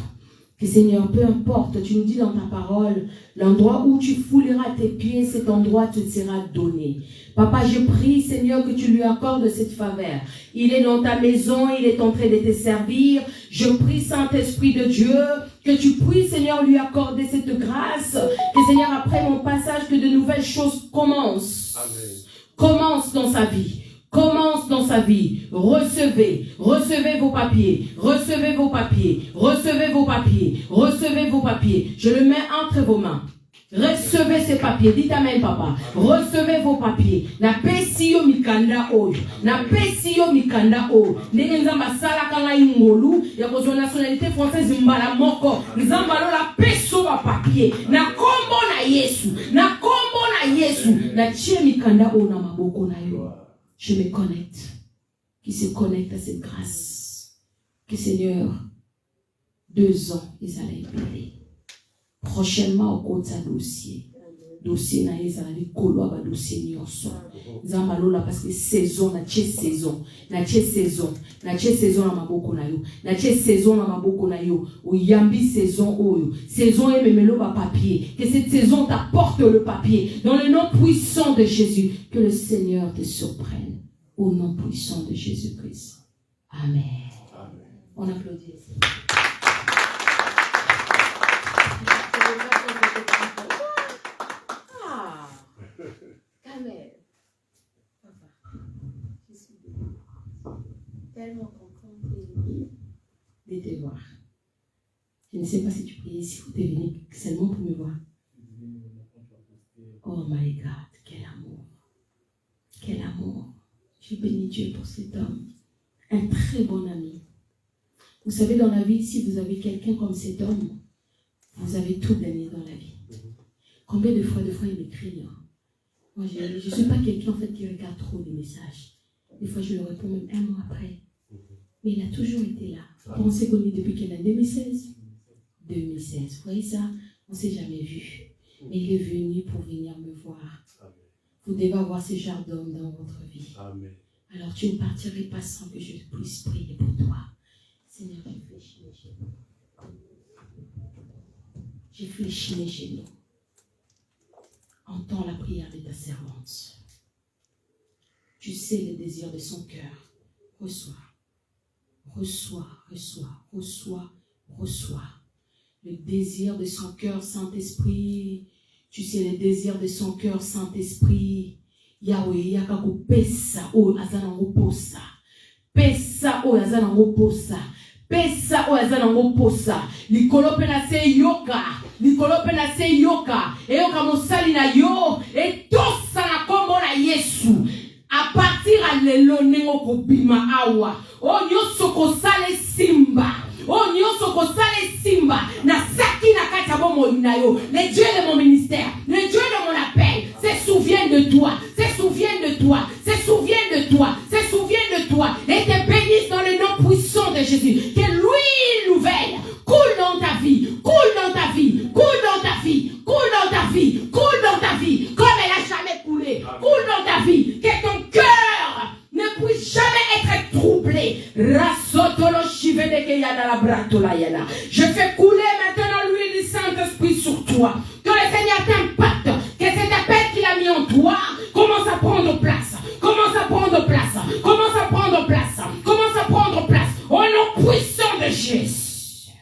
Que Seigneur, peu importe, tu nous dis dans ta parole, l'endroit où tu fouleras tes pieds, cet endroit te sera donné. Papa, je prie, Seigneur, que tu lui accordes cette faveur. Il est dans ta maison, il est en train de te servir. Je prie, Saint-Esprit de Dieu, que tu puisses, Seigneur, lui accorder cette grâce. Que, Seigneur, après mon passage, que de nouvelles choses commencent. Amen. Commence dans sa vie. Commence dans sa vie. Recevez vos papiers. Recevez vos papiers. Recevez vos papiers. Recevez vos papiers. Je le mets entre vos mains. Recevez ces papiers. Dites amen, papa. Recevez vos papiers. Na pesio mikanda oyo. Na pesio mikanda oyo. Ndenge nzamba sala kanga ingolu. Ya kozwa nationalité française mbala moko. Nzamba lola peso ba papier. Na kombo na Yesu. Na kombo na Yesu. Na tie mikanda oyo na maboko na yo. Je me connecte. Qui se connecte à cette grâce. Que Seigneur, 2 ans, ils allaient payer. Prochainement, au compte de dossier. dossier na ezala likolo ba dossier nyonso nzamba lola parce que saison na tie saison na saison na maboko na yo na tie saison na maboko na yo oyambi saison oyo saison ememelo ba papier que cette saison t'apporte le papier dans le nom puissant de Jésus, que le Seigneur te surprenne au nom puissant de Jésus-Christ. Amen. On applaudit. Je suis tellement contente de te voir. Je ne sais pas si tu priais ici ou tu es venu seulement pour me voir. Oh my God, quel amour. Quel amour. Je bénis Dieu pour cet homme. Un très bon ami. Vous savez, dans la vie, si vous avez quelqu'un comme cet homme, vous avez tout gagné dans la vie. Combien de fois il m'écrit, hein? Moi, je ne suis pas quelqu'un en fait qui regarde trop les messages. Des fois, je le réponds même un mois après. Mais il a toujours été là. On s'est connus depuis quelle année? 2016. 2016. Vous voyez ça? On ne s'est jamais vu. Mais il est venu pour venir me voir. Vous devez avoir ce genre d'homme dans votre vie. Amen. Alors tu ne partirais pas sans que je puisse prier pour toi. Seigneur, je fléchis mes genoux. Je fléchis mes genoux. Entends la prière de ta servante. Tu sais le désir de son cœur. Reçois. Reçois, reçois, reçois, reçois. Le désir de son cœur, Saint-Esprit. Tu sais le désir de son cœur, Saint-Esprit. Yahweh, yakaku pesa o azanango posa. Pesa o azanango posa. Pesa o azanango posa. Likolo pena se yoka. Likolo pena se yoka. E yoka mosali na yo. E tosa na kombo na Yesu. A partir à lelo nengo kobima awa. O nyoso kosale simba. Oh, nyoso kosale simba na saki na kati ya bomo na yo. Le Dieu de mon ministère, le Dieu de mon appel, se souvient de toi, se souvient de toi, se souvient de toi, se souvient de toi et te bénisse dans le nom puissant de Jésus. Que l'huile nouvelle coule dans ta vie, coule dans ta vie, coule dans ta vie, coule dans ta vie, coule dans ta vie, comme elle a jamais coulé, coule dans ta vie. Que ton cœur ne puisse jamais être troublé. Je fais couler maintenant l'huile du Saint-Esprit sur toi. Que le Seigneur t'impacte. Que cet appel qu'il a mis en toi commence à prendre place. Commence à prendre place. Commence à prendre place. Commence à prendre place. Au nom puissant de Jésus.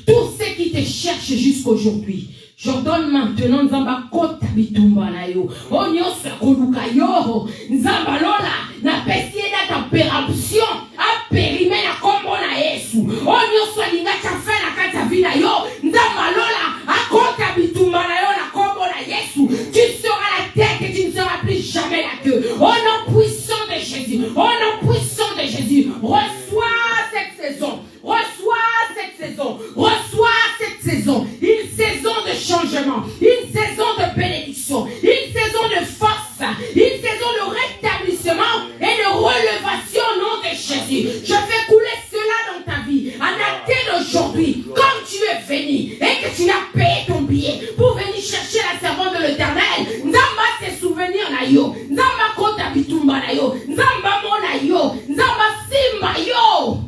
Tous ceux qui te cherchent jusqu'aujourd'hui, j'ordonne maintenant Nzamba kota bitumba na yo. O nyoso koluka yo. Nzamba lola na pesi na ta péremption a périmé na kombo na Yesu. O nyoso linga cha fe na kata vina yo. Nzamba lola a kota bitumba na yo na kombo na Yesu. Tu seras la tête et tu ne seras plus jamais la queue. Au nom puissant de Jésus. Au nom puissant de Jésus. Reçois cette saison. Reçois cette saison. Reçois cette saison. Une saison de changement, une saison de bénédiction, une saison de force, une saison de rétablissement et de relevation au nom de Jésus. Je fais couler cela dans ta vie. À dater d'aujourd'hui, comme tu es venu et que tu as payé ton billet pour venir chercher la servante de l'Éternel, Nzamba se souvenir na yo, Nzamba kota bitumba na yo, Nzamba mona yo, Nzamba simba yo.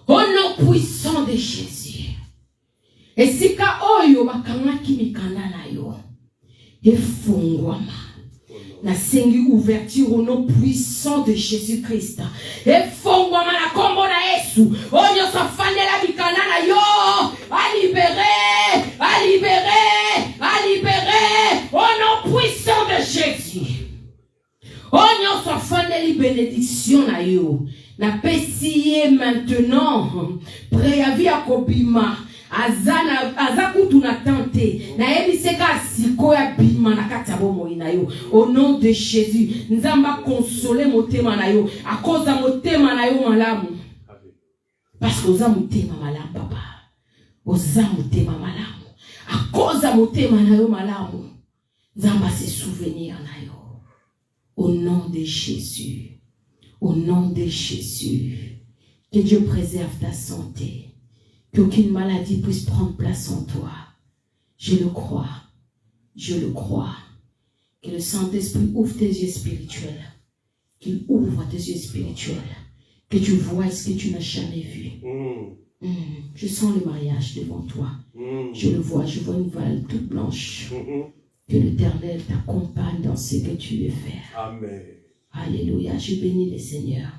Au nom puissant de Jésus. Et si ka oyo bakangaki mikanda na yo efungwama na sengi ouverture au nom puissant de Jésus-Christ efungwama na kombo na Yesu oyo safandela mikanda na yo a libérer au nom puissant de Jésus oyo safandeli bénédiction na yo na pesiye maintenant préavis à kobima azakutu na tante na ebiseka siko ya bima na kati ya bomoi na yo au nom de Jésus. Nzamba consoler motema na yo akoza motema na yo malamu parce que oza motema malamu papa oza motema malamu akoza motema na yo malamu Nzamba se souvenir na yo au nom de Jésus. Au nom de Jésus, que Dieu préserve ta santé. Qu'aucune maladie puisse prendre place en toi. Je le crois. Je le crois. Que le Saint-Esprit ouvre tes yeux spirituels. Qu'il ouvre tes yeux spirituels. Que tu vois ce que tu n'as jamais vu. Je sens le mariage devant toi. Je le vois, je vois une voile toute blanche. Que l'Éternel t'accompagne dans ce que tu veux faire. Amen. Alléluia, je bénis le Seigneur.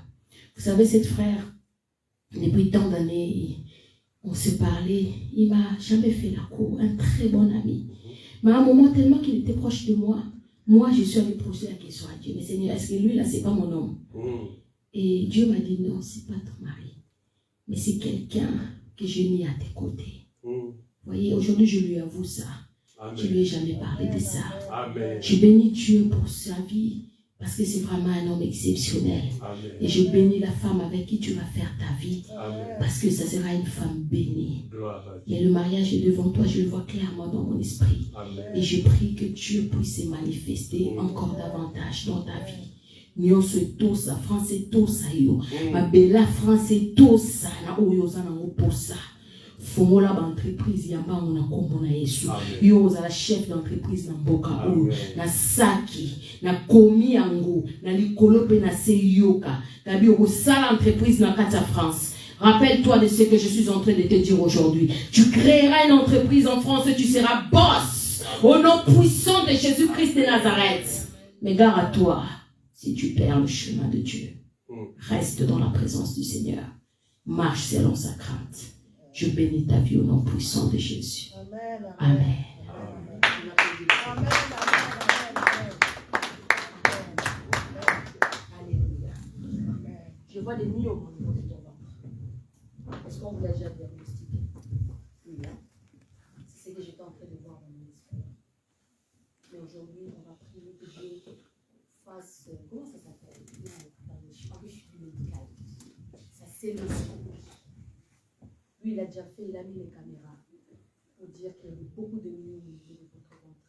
Vous savez, cette frère, depuis tant d'années, on se parlait, il m'a jamais fait la cour, un très bon ami. Mais à un moment, tellement qu'il était proche de moi, je suis allée poser la question à Dieu. Mais Seigneur, est-ce que lui, là, c'est pas mon homme? Et Dieu m'a dit, non, c'est pas ton mari. Mais c'est quelqu'un que j'ai mis à tes côtés. Vous voyez, aujourd'hui, je lui avoue ça. Amen. Je lui ai jamais parlé de ça. Amen. Je bénis Dieu pour sa vie, parce que c'est vraiment un homme exceptionnel. Amen. Et je bénis la femme avec qui tu vas faire ta vie, Amen. parce que ça sera une femme bénie. Gloire à Dieu. Et le mariage est devant toi, je le vois clairement dans mon esprit. Amen. Et je prie que Dieu puisse se manifester encore davantage dans ta vie. Nyonso etosa, France etosa yo. Mabela France etosa na oyo za na ngoposa. Fongola ba entreprise yamba ngona kombo na Yesu. Yo za la chef d'entreprise na mboka oyo. Na saki, na komi yango, na likolo pe na seyoka. Kabi oko sala entreprise na kata France. Rappelle-toi de ce que je suis en train de te dire aujourd'hui. Tu créeras une entreprise en France et tu seras boss. Au nom puissant de Jésus-Christ de Nazareth. Mais gare à toi. Si tu perds le chemin de Dieu, reste dans la présence du Seigneur. Marche selon sa crainte. Je bénis ta vie au nom puissant de Jésus. Amen. Amen. Alléluia. Je vois des myopes au niveau de ton ventre. Est-ce qu'on vous l'a déjà diagnostiqué? Oui, hein? C'est ce que j'étais en train de voir dans mon esprit. Mais aujourd'hui, on va prier que Dieu fasse, comment ça s'appelle? En plus, je suis médicale. Ça, c'est le son. Lui, il a déjà fait, il a mis les caméras pour dire qu'il y avait beaucoup de myopes au niveau de votre ventre.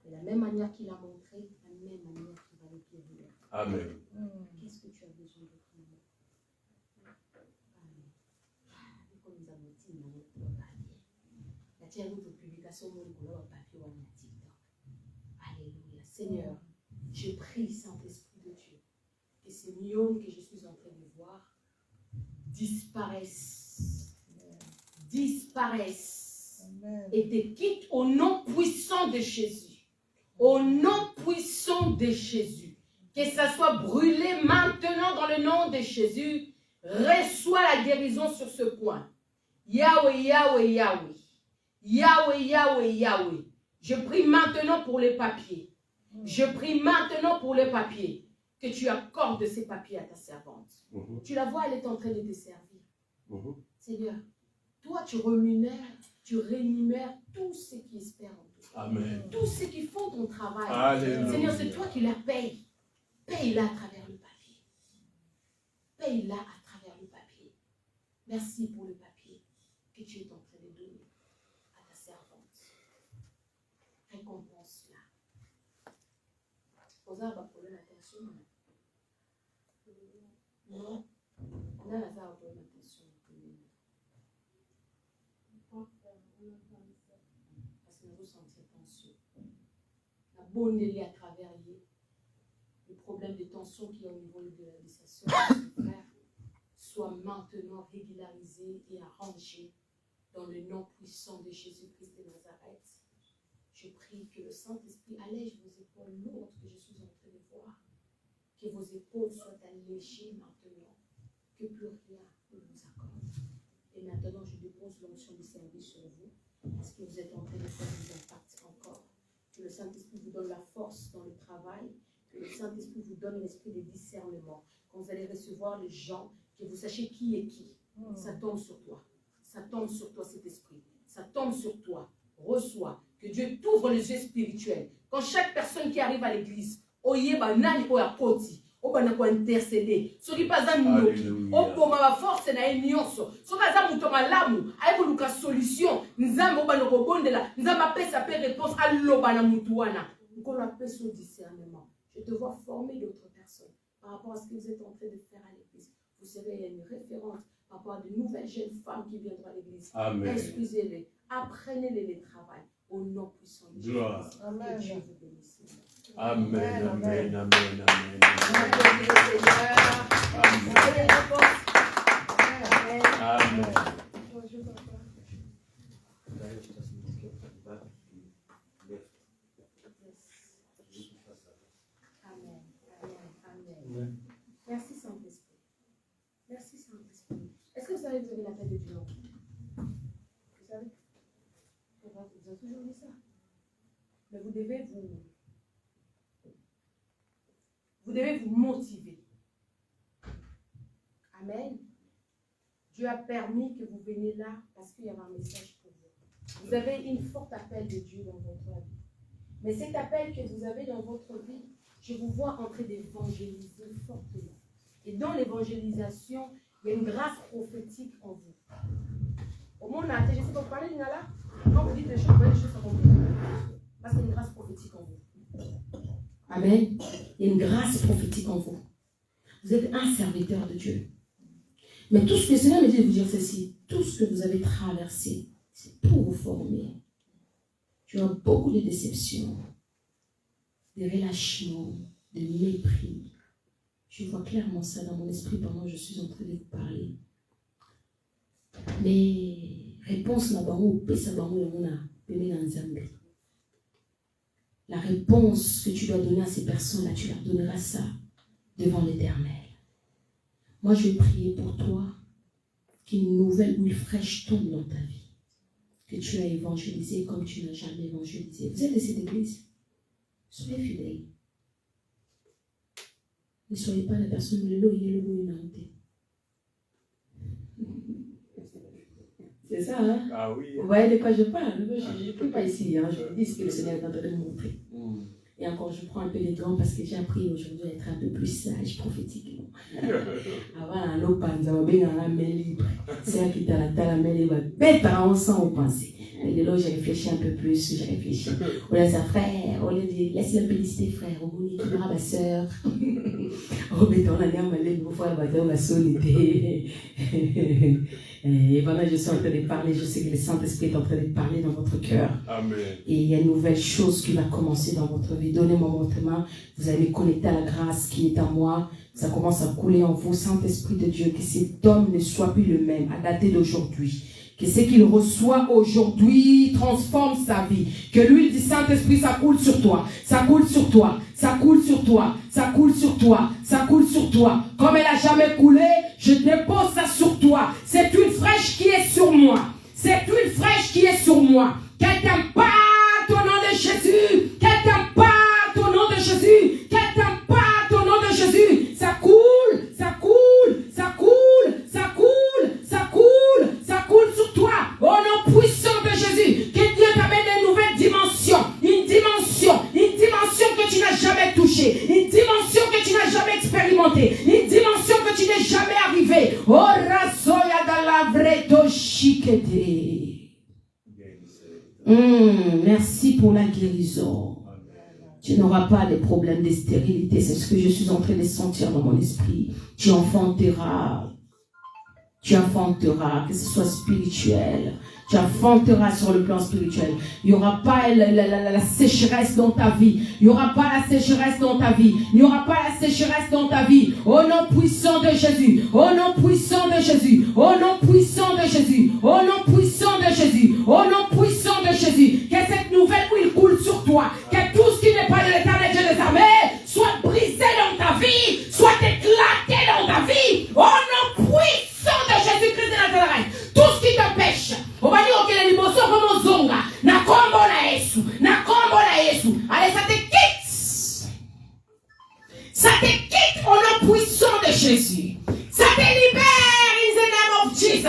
De la même manière qu'il a montré, la même manière qu'il va le guérir. Amen. Qu'est-ce que tu as besoin de prier? Comme nous avons dit, nous avons parlé. La tienne, notre publication, nous avons papier ou un TikTok. Alléluia. Seigneur, je prie, Saint-Esprit de Dieu, que ces myomes que je suis en train de voir disparaissent. Disparaissent. Amen. Et te quittent au nom puissant de Jésus. Au nom puissant de Jésus. Que ça soit brûlé maintenant dans le nom de Jésus. Reçois la guérison sur ce point. Yahweh, Yahweh, Yahweh. Yahweh, Yahweh, Yahweh. Je prie maintenant pour les papiers. Je prie maintenant pour les papiers. Que tu accordes ces papiers à ta servante. Tu la vois, elle est en train de te servir. Seigneur, toi tu rémunères tous ceux qui espèrent en toi. Amen. Tous ceux qui font ton travail. Alléluia. Seigneur, c'est toi qui la payes. Paye-la à travers le papier. Paye-la à travers le papier. Merci pour le papier que tu es en train de donner à ta servante. Récompense-la. Vous avez un problème d'attention? Non. On a un problème d'attention. Parce que nous sentons tension. La bonne est à travers le problème de tension qui est au niveau de la sœur, frère, soit maintenant régularisé et arrangé dans le nom puissant de Jésus-Christ de Nazareth. Je prie que le Saint-Esprit allège vos épaules lourdes que je suis en train de voir. Que vos épaules soient allégées maintenant. Que plus rien ne vous accorde. Et maintenant, je dépose l'onction du service sur vous. Parce que vous êtes en train de faire des impacts encore. Que le Saint-Esprit vous donne la force dans le travail. Que le Saint-Esprit vous donne l'esprit de discernement. Quand vous allez recevoir les gens, que vous sachiez qui est qui. Ça tombe sur toi. Ça tombe sur toi, cet esprit. Ça tombe sur toi. Reçois. Que Dieu t'ouvre les yeux spirituels. Quand chaque personne qui arrive à l'église, oyeba nani oya koti, obana ko intercéder. Soki pas noki, oboma ba force na nyonso. Soki za muto malamu, ayebuluka solution. Nzambe obana ko bondela, nzamba pesa pe réponse aloba na mutu wana. Ngolo apesa au discernement. Je te vois former d'autres personnes par rapport à ce que vous êtes en train de faire à l'église. Vous serez une référence par rapport à de nouvelles jeunes femmes qui viendront à l'église. Instruisez-les, apprenez-les le travail. au nom puissant de Jésus. Gloire. Que Dieu vous bénisse. Amen, amen, amen, amen. Amen. Amen. Merci Saint-Esprit. Merci Saint-Esprit. Est-ce que vous savez que vous avez la tête de Dieu? Vous savez? Vous avez toujours dit ça. Mais vous devez vous motiver. Amen. Dieu a permis que vous veniez là parce qu'il y avait un message pour vous. Vous avez une forte appel de Dieu dans votre vie. Mais cet appel que vous avez dans votre vie, je vous vois en train d'évangéliser fortement. Et dans l'évangélisation, il y a une grâce prophétique en vous. Au monde, je sais pas, vous parlez d'Inala? Quand vous dites des choses, vous voyez les choses s'accomplir. Parce qu'il y a une grâce prophétique en vous. Amen. Il y a une grâce prophétique en vous. Vous êtes un serviteur de Dieu. Mais tout ce que le Seigneur me dit de vous dire ceci, tout ce que vous avez traversé, c'est pour vous former. Tu as beaucoup de déceptions, de relâchements, de mépris. Je vois clairement ça dans mon esprit pendant que je suis en train de vous parler. Mais réponse la réponse que tu dois donner à ces personnes-là, tu leur donneras ça devant l'Éternel. Moi, je vais prier pour toi qu'une nouvelle huile fraîche tombe dans ta vie. Que tu as évangélisé comme tu n'as jamais évangélisé. Vous êtes de cette église. Soyez fidèles. Ne soyez pas la personne de l'eau et le mot inauté. C'est ça, hein? Ah oui. Vous voyez de quoi je parle? Je ne prie pas ici, hein? Je vous dis ce que le Seigneur est en train de me montrer. Et encore, je prends un peu les gants parce que j'ai appris aujourd'hui à être un peu plus sage prophétiquement. Avant, l'eau panza, on va la main libre. C'est un qui t'a la main libre. Bête, on sent au pensée. Et de là, j'ai réfléchi un peu plus. J'ai réfléchi. On a sa frère, on lui dit, laisse la féliciter, frère. On dit, tu verras ma soeur. On met dans la nerf, ma lèvre, une fois, on va sonner. Et voilà, je suis en train de parler. Je sais que le Saint-Esprit est en train de parler dans votre cœur. Amen. Et il y a une nouvelle chose qui va commencer dans votre vie. Donnez-moi votre main. Vous allez connecter à la grâce qui est en moi. Ça commence à couler en vous. Saint-Esprit de Dieu, que cet homme ne soit plus le même à dater d'aujourd'hui. Que ce qu'il reçoit aujourd'hui transforme sa vie. Que l'huile du Saint-Esprit, ça coule sur toi. Ça coule sur toi. Ça coule sur toi. Ça coule sur toi. Ça coule sur toi. Comme elle n'a jamais coulé, je dépose ça sur toi. C'est une fraîche qui est sur moi. C'est une fraîche qui est sur moi. Qu'elle t'impacte au nom de Jésus. Qu'elle t'impacte au nom de Jésus. Qu'elle t'impacte au nom de Jésus. Ça coule, ça coule, ça coule, ça coule, ça coule, ça coule sur toi. Au nom puissant de Jésus. Que Dieu t'amène une nouvelle dimension. Une dimension que tu n'as jamais touchée. Une dimension que tu n'as jamais expérimentée. Une dimension que tu n'es jamais arrivé. Oh, rasoya da la vraie toshikete. Merci pour la guérison. Tu n'auras pas de problème de stérilité. C'est ce que je suis en train de sentir dans mon esprit. Tu enfanteras. Tu enfanteras, que ce soit spirituel. Tu enfanteras sur le plan spirituel. Il n'y aura pas la sécheresse dans ta vie. Il n'y aura pas la sécheresse dans ta vie. Il n'y aura pas la sécheresse dans ta vie. Au nom puissant de Jésus. Au nom puissant de Jésus. Au nom puissant de Jésus. Au nom puissant de Jésus. Au nom puissant de Jésus. Que cette nouvelle huile coule sur toi. Que tout ce qui n'est pas de l'Éternel Dieu des armées soit brisé dans ta vie. Soit éclaté dans ta vie. Au nom puissant de Jésus-Christ de Nazareth. Tout ce qui t'empêche. Allez, ça te quitte. Ça te quitte au nom puissant de Jésus. Ça te libère in the name of Jesus.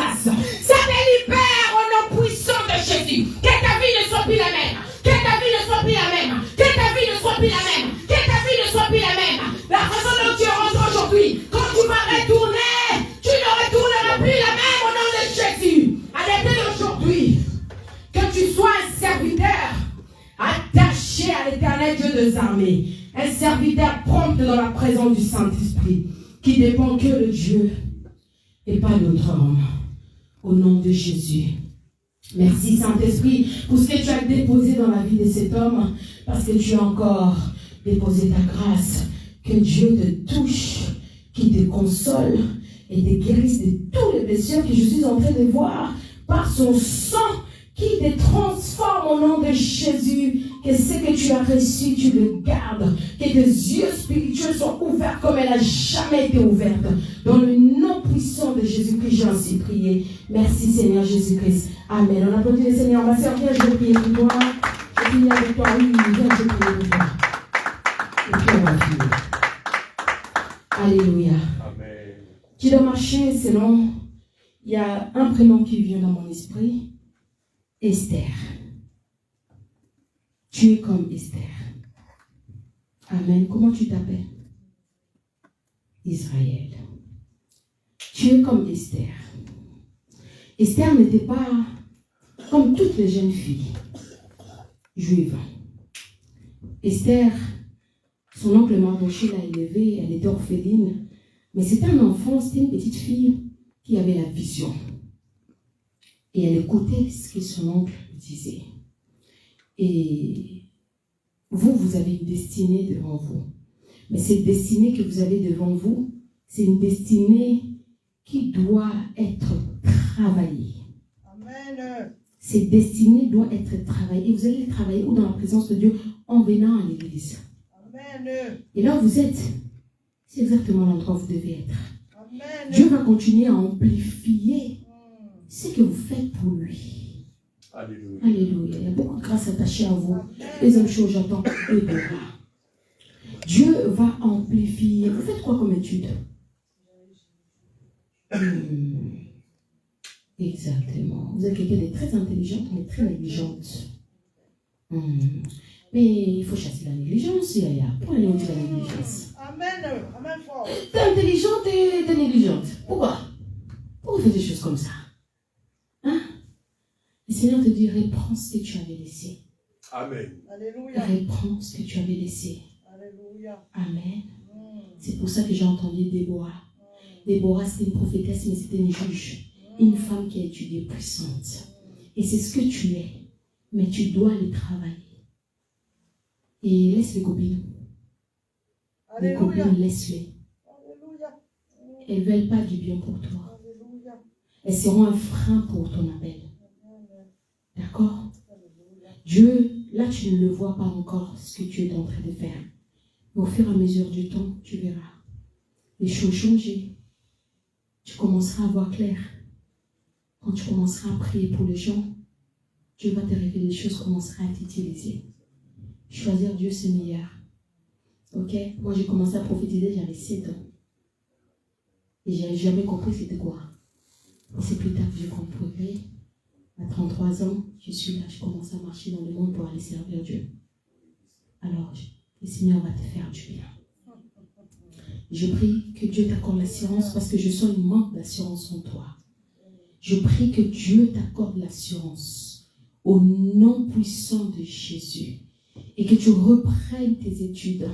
Ça te libère au nom puissant de Jésus. Que ta vie ne soit plus la même. Que ta vie ne soit plus la même. Que ta vie ne soit plus la même. Que ta vie ne soit plus la même. La façon dont tu es rentré aujourd'hui, quand tu vas retourner, tu ne retourneras plus la même au nom de Jésus. À l'été d'aujourd'hui, que tu sois un serviteur attaché à l'Éternel Dieu des armées, un serviteur prompt dans la présence du Saint-Esprit, qui dépend que de Dieu et pas d'autre homme. Au nom de Jésus. Merci Saint-Esprit pour ce que tu as déposé dans la vie de cet homme, parce que tu as encore déposé ta grâce. Que Dieu te touche, qu'il te console et te guérisse de tous les blessures que je suis en train de voir par son sang qui te transforme au nom de Jésus. Que ce que tu as reçu, tu le gardes. Que tes yeux spirituels soient ouverts comme elle n'a jamais été ouverte. Dans le nom puissant de Jésus-Christ, j'ai ainsi prié. Merci Seigneur Jésus-Christ. Amen. On applaudit le Seigneur. Ma soeur, viens, je vais prier pour toi. Je finis avec toi. Oui, viens, je vais prier pour toi. Et puis on va finir. Alléluia. Amen. Tu dois marcher selon. Il y a un prénom qui vient dans mon esprit. Esther. Tu es comme Esther. Amen. Comment tu t'appelles? Israël. Tu es comme Esther. Esther n'était pas comme toutes les jeunes filles juives. Esther, son oncle Mardoché l'a élevée, elle était orpheline, mais c'était un enfant, c'était une petite fille qui avait la vision. Et elle écoutait ce que son oncle disait. Et vous avez une destinée devant vous. Mais cette destinée que vous avez devant vous, c'est une destinée qui doit être travaillée. Amen. Cette destinée doit être travaillée. Et vous allez travailler où? Dans la présence de Dieu, en venant à l'église. Amen. Et là où vous êtes, c'est exactement l'endroit où vous devez être. Amen. Dieu va continuer à amplifier ce que vous faites pour lui. Alléluia. Alléluia. Il y a beaucoup de grâce attachée à vous. Deuxième chose, j'attends Deborah. Dieu va amplifier. Vous faites quoi comme étude? Exactement. Vous êtes quelqu'un de très intelligente, mais très négligente. Mais il faut chasser la négligence, Yaya. Pourquoi aller au-dessus de la négligence? Amen. Amen fort. T'es intelligente et t'es négligente. Pourquoi? Pourquoi vous faites des choses comme ça? Hein? Le Seigneur te dit, reprends ce que tu avais laissé. Amen. Alléluia. Reprends ce que tu avais laissé. Alléluia. Amen. C'est pour ça que j'ai entendu Déborah. Déborah, c'était une prophétesse, mais c'était une juge. Une femme qui a étudié puissante. Et c'est ce que tu es. Mais tu dois le travailler. Et laisse les copines. Les Alléluia. copines, laisse-les. Alléluia. Elles ne veulent pas du bien pour toi. Alléluia. Elles seront un frein pour ton appel. D'accord? Dieu, là tu ne le vois pas encore ce que tu es en train de faire. Mais au fur et à mesure du temps, tu verras. Les choses changer. Tu commenceras à voir clair. Quand tu commenceras à prier pour les gens, Dieu va te révéler des choses, commencera à t'utiliser. Choisir Dieu, c'est meilleur. Ok? Moi, j'ai commencé à prophétiser, j'avais 7 ans. Et je n'avais jamais compris c'était quoi. Et c'est plus tard que j'ai compris. À 33 ans, je suis là, je commence à marcher dans le monde pour aller servir Dieu. Alors, le Seigneur va te faire du bien. Je prie que Dieu t'accorde l'assurance parce que je sens une manque d'assurance en toi. Je prie que Dieu t'accorde l'assurance au nom puissant de Jésus et que tu reprennes tes études.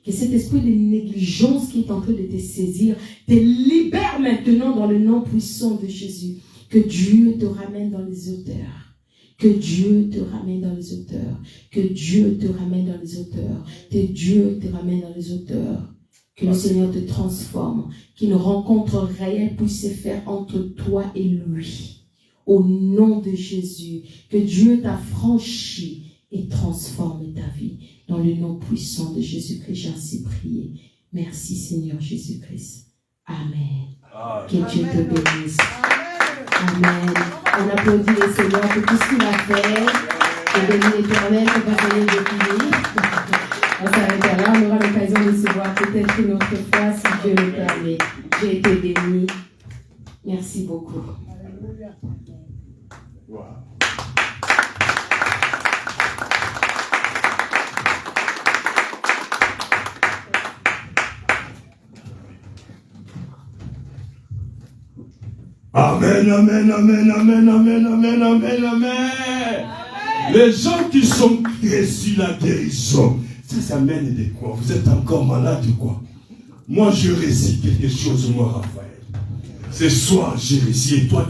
Que cet esprit de négligence qui est en train de te saisir te libère maintenant dans le nom puissant de Jésus. Que Dieu te ramène dans les hauteurs. Que Dieu te ramène dans les hauteurs. Que Dieu te ramène dans les hauteurs. Que Dieu te ramène dans les hauteurs. Que le Seigneur te transforme. Qu'une rencontre réelle puisse se faire entre toi et lui. Au nom de Jésus. Que Dieu t'affranchit et transforme ta vie. Dans le nom puissant de Jésus-Christ, j'ai ainsi prié. Merci Seigneur Jésus-Christ. Amen. Que Dieu te bénisse. Amen. On applaudit le Seigneur pour tout ce qu'il a fait. Et béni l'Éternel qui va venir de finir. On s'arrêtera là. On aura l'occasion de se voir peut-être une autre fois si Dieu le permet. J'ai été béni. Merci beaucoup. Alléluia. Wow. Amen, amen, amen, amen, amen, amen, amen, amen. Les gens qui sont reçus la guérison, ça amène de quoi? Vous êtes encore malade ou quoi? Moi, je récite quelque chose, moi, Raphaël. Ce soir, j'ai réussi et toi,